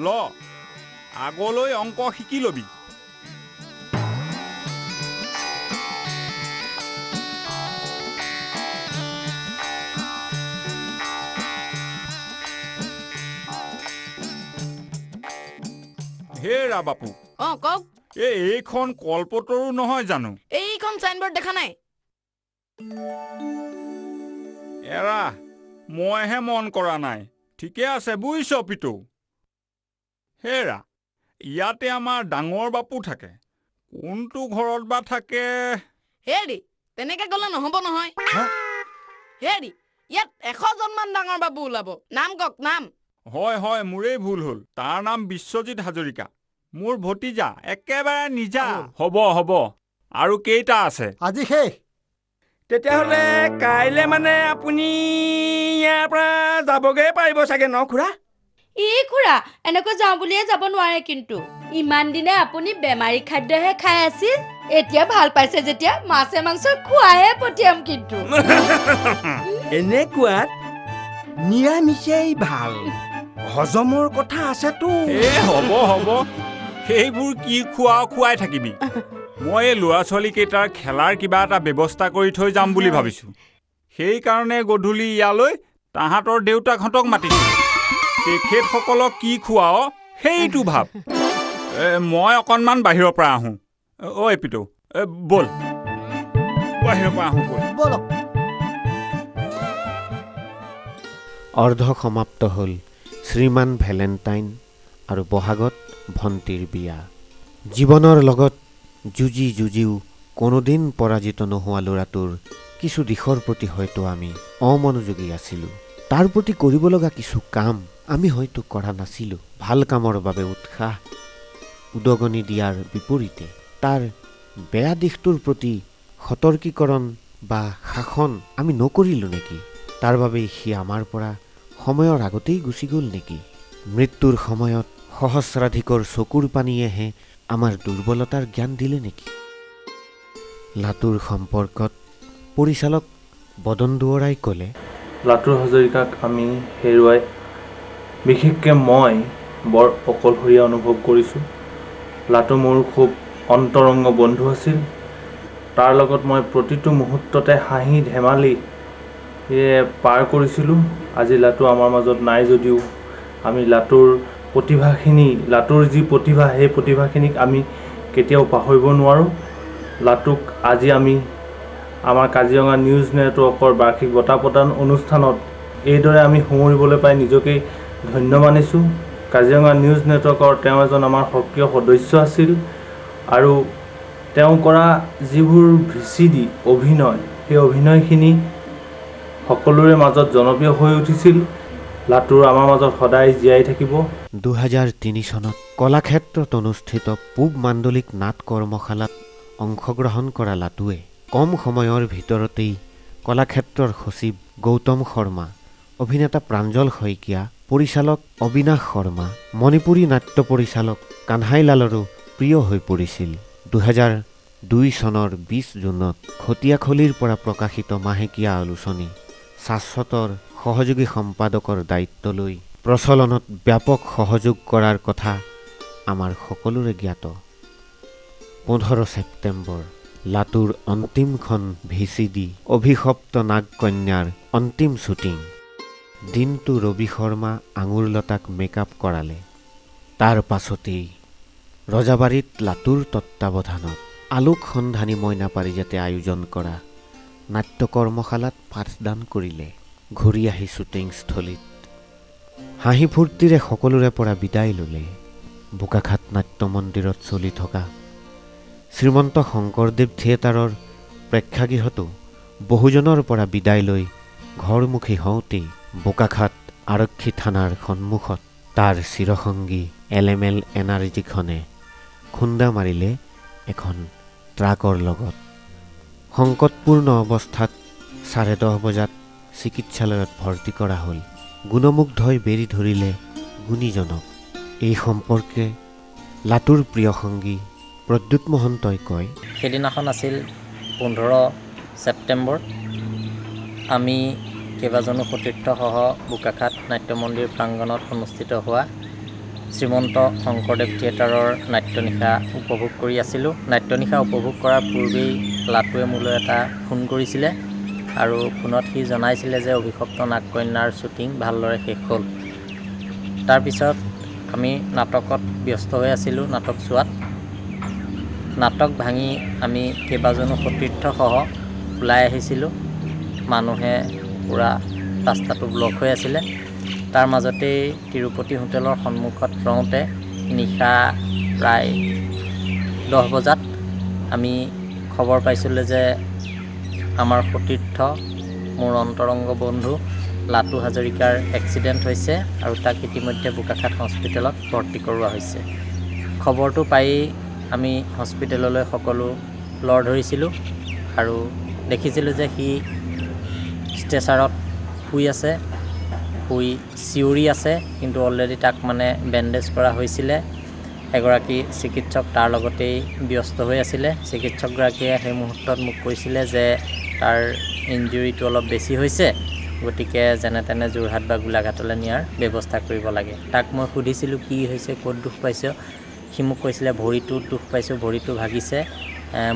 ল আগলৈ অংক শিকি লবি হেৰা বাপু কওক এইখন কল্পতৰু নহয় জানো এইখন সাইনবোৰ্ড দেখা নাই এৰা মইহে মন কৰা নাই ঠিকে আছে বুইছ পিটু হেৰা ইয়াতে আমাৰ ডাঙৰ বাপু থাকে কোনটো ঘৰত বা থাকে হেৰি তেনেকে গলে নহব নহয় হেৰি ইয়াত 100 জনমান ডাঙৰ বাবু ওলাব নাম কক নাম হয় মোৰেই ভুল হ'ল তাৰ নাম বিশ্বজিৎ হাজৰিকা মোৰ ভতিজা একেবাৰে নিজা হ'ব আৰু কেইটা আছে আজি শেষ তেতিয়াহ'লে কাইলে মানে আপুনি ইয়াৰ পৰা যাবগে পাৰিব চাগে ন খুৰা এই খুৰা এনেকৈ যাওঁ বুলিয়ে যাব নোৱাৰে কিন্তু ইমান দিনে আপুনি বেমাৰী খাদ্যহে খাই আছিল এতিয়া ভাল পাইছে যেতিয়া মাছে মাংস খুৱাহে পঠিয়াম কিন্তু এনেকুৱাত নিৰামিষেই ভাল হজমৰ কথা আছেতো হ'ব সেইবোৰ কি খুৱাই থাকিবি মই এই ল'ৰা ছোৱালী কেইটাৰ খেলাৰ কিবা এটা ব্যৱস্থা কৰি থৈ যাম বুলি ভাবিছো সেইকাৰণে গধূলি ইয়ালৈ তাহাঁতৰ দেউতাকহঁতক মাতিছো তেখেতসকলক কি খুৱাও সেইটো ভাব মই অকণমান বাহিৰৰ পৰা আহোঁ ঐ পিটু বল বাহিৰৰ পৰা আহোঁ বল অৰ্ধ সমাপ্ত হ'ল শ্ৰীমান ভেলেণ্টাইন আৰু বহাগত ভণ্টিৰ বিয়া জীৱনৰ লগত যুঁজিও কোনোদিন পৰাজিত নোহোৱা ল'ৰাটোৰ কিছু দিশৰ প্ৰতি হয়তো আমি অমনোযোগী আছিলোঁ তাৰ প্ৰতি কৰিব লগা কিছু কাম আমি হয়তো কৰা নাছিলোঁ ভাল কামৰ বাবে উৎসাহ উদগনি দিয়াৰ বিপৰীতে তাৰ বেয়া দিশটোৰ প্ৰতি সতৰ্কীকৰণ বা শাসন আমি নকৰিলোঁ নেকি তাৰ বাবেই সি আমাৰ পৰা সময়ৰ আগতেই গুচি গ'ল নেকি মৃত্যুৰ সময়ত সহস্ৰাধিকৰ চকুৰ পানীয়েহে আমাৰ দুৰ্বলতাৰ জ্ঞান দিলে নেকি লাটুৰ সম্পৰ্কত পৰিচালক বদন দুৱৰাই ক'লে লাটুৰ হাজৰিকাক আমি হেৰুৱাই বিশেষকৈ মই বৰ অকলশৰীয়া অনুভৱ কৰিছোঁ লাটু মোৰ খুব অন্তৰংগ বন্ধু আছিল তাৰ লগত মই প্ৰতিটো মুহূৰ্ততে হাঁহি ধেমালি পাৰ কৰিছিলোঁ আজি লাটু আমাৰ মাজত নাই যদিও আমি লাটুৰ যি প্ৰতিভা সেই প্ৰতিভাখিনিক আমি কেতিয়াও পাহৰিব নোৱাৰোঁ লাটুক আজি আমি আমাৰ কাজিৰঙা নিউজ নেটৱৰ্কৰ বাৰ্ষিক বঁটা প্ৰদান অনুষ্ঠানত এইদৰে আমি সুমৰিবলৈ পাই নিজকে ধন্য মানিছোঁ কাজিৰঙা নিউজ নেটৱৰ্কৰ তেওঁ এজন আমাৰ সক্ৰিয় সদস্য আছিল আৰু তেওঁ কৰা যিবোৰ VCD অভিনয় সেই অভিনয়খিনি সকলোৰে মাজত জনপ্ৰিয় হৈ উঠিছিল লাটুৰ আমাৰ মাজত সদায় জীয়াই থাকিব 2003 চনত কলাক্ষেত্ৰত অনুষ্ঠিত পূব মাণ্ডলিক নাট কৰ্মশালাত অংশগ্ৰহণ কৰা লাটুৱে কম সময়ৰ ভিতৰতেই কলাক্ষেত্ৰৰ সচিব গৌতম শৰ্মা অভিনেতা প্ৰাঞ্জল শইকীয়া পৰিচালক অবিনাশ শৰ্মা, মণিপুৰী নাট্য পৰিচালক কানহাইলালৰো প্ৰিয় হৈ পৰিছিল। 2002 চনৰ 20 জুনত খটিয়াখলিৰ পৰা প্ৰকাশিত মাহেকীয়া আলোচনী শাশ্বতৰ সহযোগী সম্পাদকৰ দায়িত্ব লৈ প্ৰচলনত ব্যাপক সহযোগ কৰাৰ কথা আমাৰ সকলোৰে জ্ঞাত। 15 ছেপ্টেম্বৰ লাটুৰ অন্তিমখন VCD অভিশপ্ত নাগ কন্যাৰ অন্তিম শ্বুটিং। দিনটো ৰবি শৰ্মা আঙুৰলতাক মেকআপ কৰালে। তাৰ পাছতেই ৰজাবাৰীত লাটুৰ তত্বাৱধানত আলোক সন্ধানী মইনা পাৰিজাতে আয়োজন কৰা নাট্য কৰ্মশালাত পাঠদান কৰিলে। ঘূৰি আহি শ্বুটিংস্থলীত হাঁহি ফূৰ্তিৰে সকলোৰে পৰা বিদায় ল'লে। বোকাখাট নাট্য মন্দিৰত চলি থকা শ্ৰীমন্ত শংকৰদেৱ থিয়েটাৰৰ প্ৰেক্ষাগৃহতো বহুজনৰ পৰা বিদায় লৈ ঘৰমুখী হওঁতেই বোকাখাট আৰক্ষী থানাৰ সন্মুখত তাৰ চিৰসংগী LML এনাৰ্জিখনে খুন্দা মাৰিলে এখন ট্ৰাকৰ লগত। সংকটপূৰ্ণ অৱস্থাত 10:30 বজাত চিকিৎসালয়ত ভৰ্তি কৰা হ'ল। গুণমুগ্ধই বেৰি ধৰিলে গুণীজনক। এই সম্পৰ্কে লাটুৰ প্ৰিয় সংগী প্ৰদ্যুৎ মহন্তই কয়, সেইদিনাখন আছিল 15 ছেপ্টেম্বৰ। আমি কেইবাজনো সতীৰ্থসহ বোকাখাট নাট্য মন্দিৰ প্ৰাংগণত অনুষ্ঠিত হোৱা শ্ৰীমন্ত শংকৰদেৱ থিয়েটাৰৰ নাট্যনিশা উপভোগ কৰি আছিলোঁ। নাট্যনিশা উপভোগ কৰাৰ পূৰ্বেই লাটুৱে মোলৈ এটা ফোন কৰিছিলে আৰু ফোনত সি জনাইছিলে যে অভিশপ্ত নাগ কন্যাৰ শ্বুটিং ভালদৰে শেষ হ'ল। তাৰপিছত আমি নাটকত ব্যস্ত হৈ আছিলোঁ। নাটক চোৱাত নাটক ভাঙি আমি কেইবাজনো সতীৰ্থসহ ওলাই আহিছিলোঁ। মানুহে পূৰা ৰাস্তাটো ব্লক হৈ আছিলে। তাৰ মাজতেই তিৰুপতি হোটেলৰ সন্মুখত ৰওঁতে নিশা প্ৰায় 10 বজাত আমি খবৰ পাইছিলোঁ যে আমাৰ সতীৰ্থ, মোৰ অন্তৰংগ বন্ধু লাটু হাজৰিকাৰ এক্সিডেণ্ট হৈছে আৰু তাক ইতিমধ্যে বোকাখাট হস্পিটেলত ভৰ্তি কৰোৱা হৈছে। খবৰটো পায়েই আমি হস্পিটেললৈ সকলো লৰ ধৰিছিলোঁ আৰু দেখিছিলোঁ যে সি ষ্ট্ৰেচাৰত শুই আছে, শুই চিঞৰি আছে, কিন্তু অলৰেডি তাক মানে বেণ্ডেজ কৰা হৈছিলে। এগৰাকী চিকিৎসক তাৰ লগতেই ব্যস্ত হৈ আছিলে। চিকিৎসকগৰাকীয়ে সেই মুহূৰ্তত মোক কৈছিলে যে তাৰ ইঞ্জুৰিটো অলপ বেছি হৈছে, গতিকে যেনে তেনে যোৰহাট বা গোলাঘাটলৈ নিয়াৰ ব্যৱস্থা কৰিব লাগে। তাক মই সুধিছিলোঁ কি হৈছে, ক'ত দুখ পাইছ? সি মোক কৈছিলে ভৰিটোত দুখ পাইছোঁ, ভৰিটো ভাগিছে,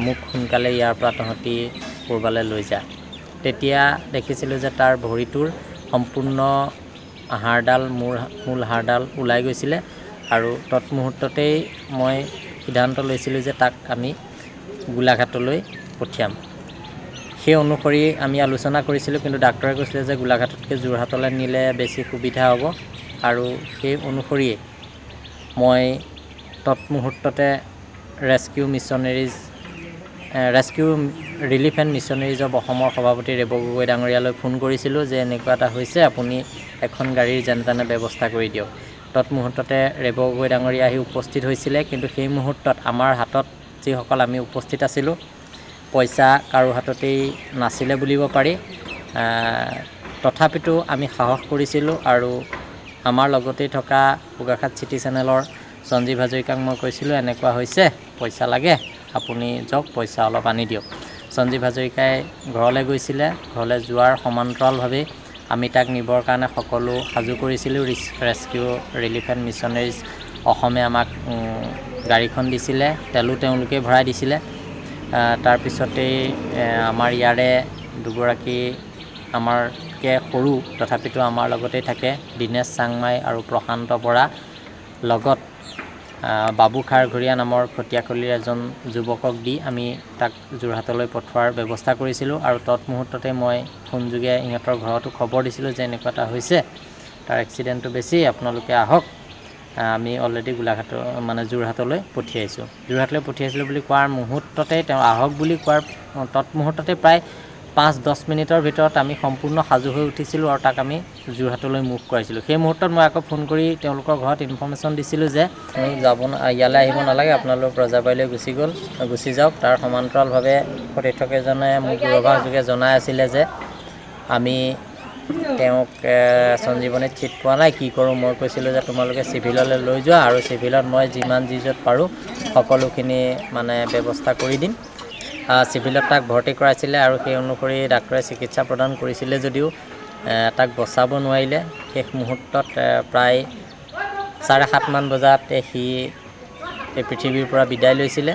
মোক সোনকালে ইয়াৰ পৰা তহঁতি ক'ৰবালৈ লৈ যা। তেতিয়া দেখিছিলোঁ যে তাৰ ভৰিটোৰ সম্পূৰ্ণ হাড়ডাল, মূল হাড়ডাল ওলাই গৈছিলে আৰু তৎমুহূৰ্ততেই মই সিদ্ধান্ত লৈছিলোঁ যে তাক আমি গোলাঘাটলৈ পঠিয়াম। সেই অনুসৰি আমি আলোচনা কৰিছিলোঁ, কিন্তু ডাক্তৰে কৈছিলে যে গোলাঘাটতকৈ যোৰহাটলৈ নিলে বেছি সুবিধা হ'ব আৰু সেই অনুসৰিয়ে মই তৎমুহূৰ্ততে rescue relief and missionaries of অসমৰ সভাপতি ৰেব গগৈ ডাঙৰীয়ালৈ ফোন কৰিছিলোঁ যে এনেকুৱা এটা হৈছে, আপুনি এখন গাড়ীৰ যেনে তেনে ব্যৱস্থা কৰি দিয়ক। তৎমুহূৰ্ততে ৰেব গগৈ ডাঙৰীয়া আহি উপস্থিত হৈছিলে, কিন্তু সেই মুহূৰ্তত আমাৰ হাতত যিসকল আমি উপস্থিত আছিলোঁ পইচা কাৰো হাততেই নাছিলে বুলিব পাৰি। তথাপিতো আমি সাহস কৰিছিলোঁ আৰু আমাৰ লগতেই থকা বোকাখাট চিটি চেনেলৰ সঞ্জীৱ হাজৰিকাক মই কৈছিলোঁ এনেকুৱা হৈছে, পইচা লাগে, আপুনি যাওক, পইচা অলপ আনি দিয়ক। সঞ্জীৱ হাজৰিকাই ঘৰলৈ গৈছিলে। ঘৰলৈ যোৱাৰ সমান্তৰালভাৱে আমি তাক নিবৰ কাৰণে সকলো সাজু কৰিছিলোঁ। ৰেস্কিউ ৰিলিফ এণ্ড মিছনেৰিজ অসমে আমাক গাড়ীখন দিছিলে, তেলো তেওঁলোকে ভৰাই দিছিলে। তাৰপিছতেই আমাৰ ইয়াৰে দুগৰাকী আমাৰকৈ সৰু তথাপিতো আমাৰ লগতেই থাকে, দীনেশ চাংমাই আৰু প্ৰশান্ত বৰা, লগত বাবু খাৰঘৰীয়া নামৰ খটিয়াখলিৰ এজন যুৱকক দি আমি তাক যোৰহাটলৈ পঠোৱাৰ ব্যৱস্থা কৰিছিলোঁ। আৰু তৎমুহূৰ্ততে মই ফোনযোগে ইহঁতৰ ঘৰতো খবৰ দিছিলোঁ যে এনেকুৱা এটা হৈছে, তাৰ এক্সিডেণ্টটো বেছি, আপোনালোকে আহক, আমি অলৰেডি যোৰহাটলৈ পঠিয়াইছোঁ। যোৰহাটলৈ পঠিয়াইছিলোঁ বুলি কোৱাৰ মুহূৰ্ততে, তেওঁ আহক বুলি কোৱাৰ তৎমুহূৰ্ততে প্ৰায় 5-10 মিনিটৰ ভিতৰত আমি সম্পূৰ্ণ সাজু হৈ উঠিছিলোঁ আৰু তাক আমি যোৰহাটলৈ মুভ কৰাইছিলোঁ। সেই মুহূৰ্তত মই আকৌ ফোন কৰি তেওঁলোকৰ ঘৰত ইনফৰ্মেশ্যন দিছিলোঁ যে ইয়ালৈ আহিব নালাগে, আপোনালোক ৰজাবাৰীলৈ গুচি যাওক। তাৰ সমান্তৰালভাৱে সতীৰ্থকেইজনে মোক দূৰভাষযোগে জনাই আছিলে যে আমি তেওঁক সঞ্জীৱনীত ছিট পোৱা নাই, কি কৰোঁ? মই কৈছিলোঁ যে তোমালোকে চিভিললৈ লৈ যোৱা, আৰু চিভিলত মই যিমান যি য'ত পাৰোঁ সকলোখিনি মানে ব্যৱস্থা কৰি দিম। চিভিলত তাক ভৰ্তি কৰাইছিলে, আৰু সেই অনুসৰি ডাক্তৰে চিকিৎসা প্ৰদান কৰিছিলে যদিও তাক বচাব নোৱাৰিলে। শেষ মুহূৰ্তত প্ৰায় 7:30 মান বজাত সি এই পৃথিৱীৰ পৰা বিদায় লৈছিলে,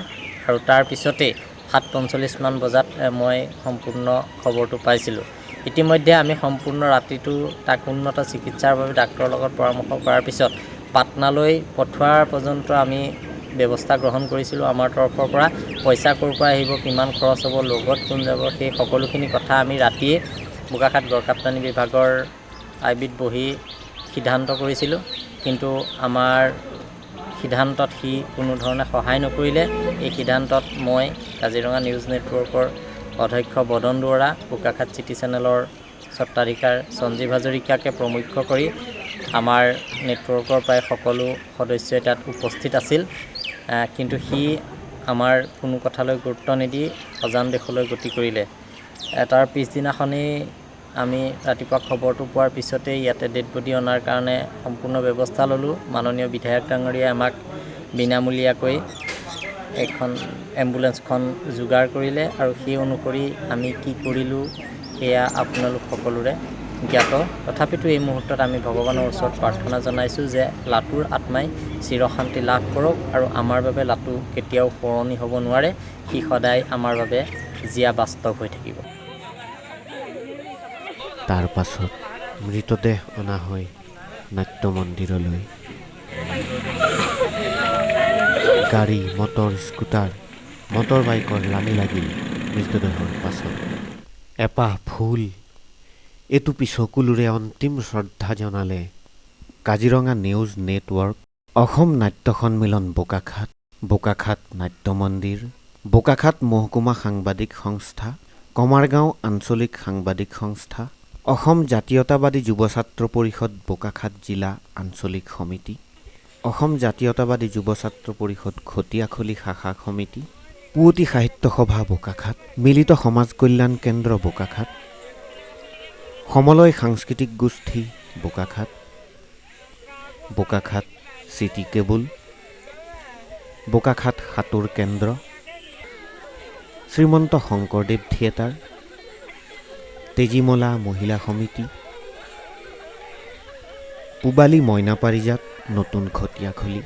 আৰু তাৰ পিছতেই 7:45 মান বজাত মই সম্পূৰ্ণ খবৰটো পাইছিলোঁ। ইতিমধ্যে আমি সম্পূৰ্ণ ৰাতিটো তাক উন্নত চিকিৎসাৰ বাবে ডাক্তৰৰ লগত পৰামৰ্শ কৰাৰ পিছত পাটনালৈ পঠোৱাৰ পৰ্যন্ত আমি ব্যৱস্থা গ্ৰহণ কৰিছিলোঁ আমাৰ তৰফৰ পৰা। পইচা ক'ৰ পৰা আহিব, কিমান খৰচ হ'ব, লগত কোন যাব, সেই সকলোখিনি কথা আমি ৰাতিয়ে বোকাখাট গড়কাপ্তানি বিভাগৰ আইবিত বহি সিদ্ধান্ত কৰিছিলোঁ। কিন্তু আমাৰ সিদ্ধান্তত সি কোনো ধৰণে সহায় নকৰিলে। এই সিদ্ধান্তত মই কাজিৰঙা নিউজ নেটৱৰ্কৰ অধ্যক্ষ বদন দুৱৰা, বোকাখাট চিটি চেনেলৰ স্বত্বাধিকাৰ সঞ্জীৱ হাজৰিকাকে প্ৰমুখ্য কৰি আমাৰ নেটৱৰ্কৰ প্ৰায় সকলো সদস্যই তাত উপস্থিত আছিল। কিন্তু সি আমাৰ কোনো কথালৈ গুৰুত্ব নিদি অজান দেশলৈ গতি কৰিলে। তাৰ পিছদিনাখনেই আমি ৰাতিপুৱা খবৰটো পোৱাৰ পিছতেই ইয়াতে ডেড বডি অনাৰ কাৰণে সম্পূৰ্ণ ব্যৱস্থা ল'লোঁ। মাননীয় বিধায়ক ডাঙৰীয়াই আমাক বিনামূলীয়াকৈ এখন এম্বুলেঞ্চখন যোগাৰ কৰিলে, আৰু সেই অনুসৰি আমি কি কৰিলোঁ সেয়া আপোনালোক সকলোৰে জ্ঞাত। তথাপিতো এই মুহূৰ্তত আমি ভগৱানৰ ওচৰত প্ৰাৰ্থনা জনাইছোঁ যে লাটুৰ আত্মাই চিৰশান্তি লাভ কৰক, আৰু আমাৰ বাবে লাটু কেতিয়াও শুৱনি হ'ব নোৱাৰে। সি সদায় আমাৰ বাবে জীয়া বাস্তৱ হৈ থাকিব। তাৰ পাছত মৃতদেহ অনা হয় নাট্য মন্দিৰলৈ। গাড়ী, মটৰ, স্কুটাৰ, মটৰ বাইকৰ লানি লাগিল মৃতদেহৰ পাছত। এপাহ ফুল এটুপি চকুলোৰে অন্তিম শ্ৰদ্ধা জনালে কাজিৰঙা নিউজ নেটৱৰ্ক, অসম নাট্য সন্মিলন বোকাখাট, বোকাখাট নাট্য মন্দিৰ, বোকাখাট মহকুমা সাংবাদিক সংস্থা, কমাৰগাঁও আঞ্চলিক সাংবাদিক সংস্থা, অসম জাতীয়তাবাদী যুৱ ছাত্ৰ পৰিষদ বোকাখাট জিলা আঞ্চলিক সমিতি, অসম জাতীয়তাবাদী যুৱ ছাত্ৰ পৰিষদ খটিয়াখলি শাখা সমিতি, পুৱতি সাহিত্য সভা বোকাখাট, মিলিত সমাজ কল্যাণ কেন্দ্ৰ বোকাখাট, সমলয় সাংস্কৃতিক গোষ্ঠী বোকাখাট, বোকাখাট চিটি কেবুল, বোকাখাট সাঁতোৰ কেন্দ্ৰ, শ্ৰীমন্ত শংকৰদেৱ থিয়েটাৰ, তেজীমলা মহিলা সমিতি, পূবালী মইনা পাৰিজাত নতুন খটিয়াখলি,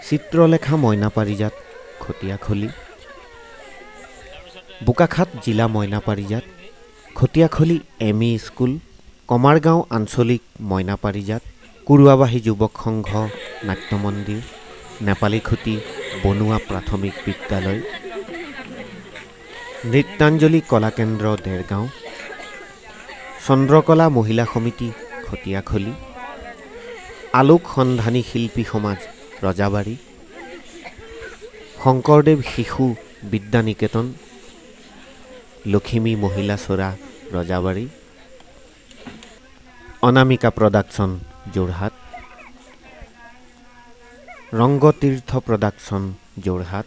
চিত্ৰলেখা মইনা পাৰিজাত খটিয়াখলি, বোকাখাট জিলা মইনা পাৰিজাত, খটিয়াখলি ME স্কুল, কমাৰগাঁও আঞ্চলিক মইনা পাৰিজাত, কুৰুৱাবাহী যুৱক সংঘ নাট্য মন্দিৰ, নেপালীখুটি বনুৱা প্ৰাথমিক বিদ্যালয়, নৃত্যাঞ্জলি কলাকেন্দ্ৰ দেৰগাঁও, চন্দ্ৰকলা মহিলা সমিতি খটিয়াখলি, আলোক সন্ধানী শিল্পী সমাজ ৰজাবাৰী, শংকৰদেৱ শিশু বিদ্যানিকেতন, লখিমী মহিলা চৰা Rajabari, Anamika production Jorhat, Rangatirtha production Jorhat,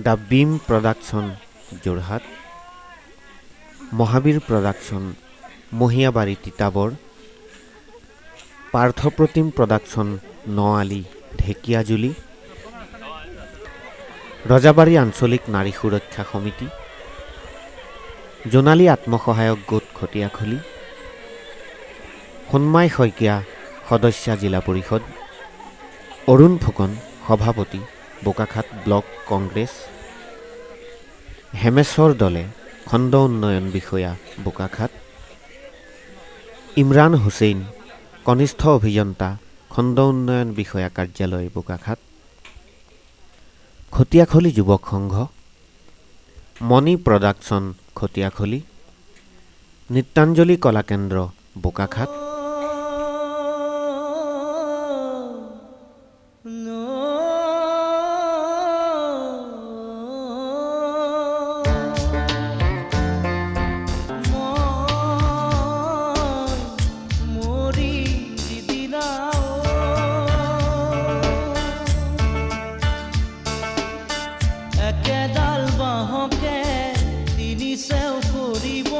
the beam production Jorhat, Mahabir production Mahiyabari Titabar, Parthapratim production Naali Dhekiajuli, Rajabari আঞ্চলিক নাৰী সুৰক্ষা সমিতি, জোনালী আত্মসহায়ক গোট খটিয়াখলি, সন্মাই শইকীয়া সদস্যা জিলা পৰিষদ, অৰুণ ফুকন সভাপতি বোকাখাট ব্লক কংগ্ৰেছ, হেমেশ্বৰ দলে খণ্ড উন্নয়ন বিষয়া বোকাখাট, ইমৰান হুছেইন কনিষ্ঠ অভিযন্তা খণ্ড উন্নয়ন বিষয়া কাৰ্যালয় বোকাখাট, খটিয়াখলি যুৱক সংঘ, মণি প্ৰডাকশ্যন খটিয়াখলি, নৃত্যাঞ্জলি কলাকেন্দ্ৰ বোকাখাট, একেডাল বাঁহকে তিনি চেও কৰিব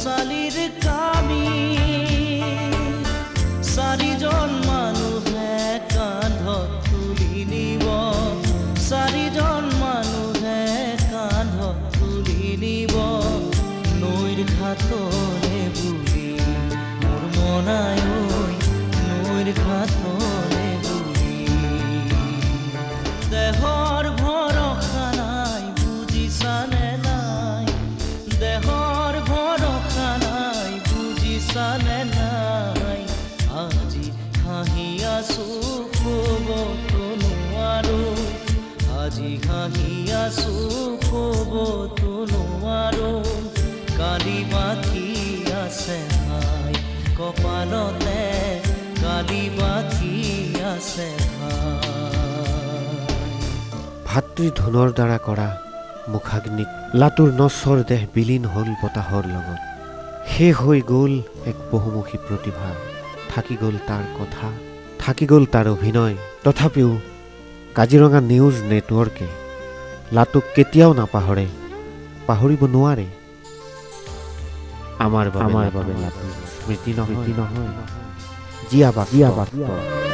চালিৰ কামি চাৰিজন মানুহে কান্ধত তুলি নিব চাৰিজন মানুহে কান্ধত তুলি নিব নৈৰ ঘাটলে বুলি মোৰ মনাই নৈৰ ঘাটলে বুলি দেহৰ ভৰসা নাই বুজিছানে নাই দেহৰ ভৰসা নাই বুজিছানে নাই আজি হাঁহি আছো ক'বতো নোৱাৰো আজি হাঁহি আছো ক'বতো নোৱাৰো কালি বাকী আছে হাই কপালতে কালি বাকী আছে ভাতৃধনৰ দ্বাৰা কৰা মুখাগ্নিত লাটুৰ নশ্বৰ দেহ বিলীন হ'ল বতাহৰ লগত শেষ হৈ গ'ল এক বহুমুখী প্ৰতিভা থাকি গ'ল তাৰ কথা থাকি গ'ল তাৰ অভিনয় তথাপিও কাজিৰঙা নিউজ নেটৱৰ্কে লাটুক কেতিয়াও নাপাহৰে পাহৰিব নোৱাৰে আমাৰ বাবে লাটু স্মৃতি নহয় জীয়া বাস্তৱ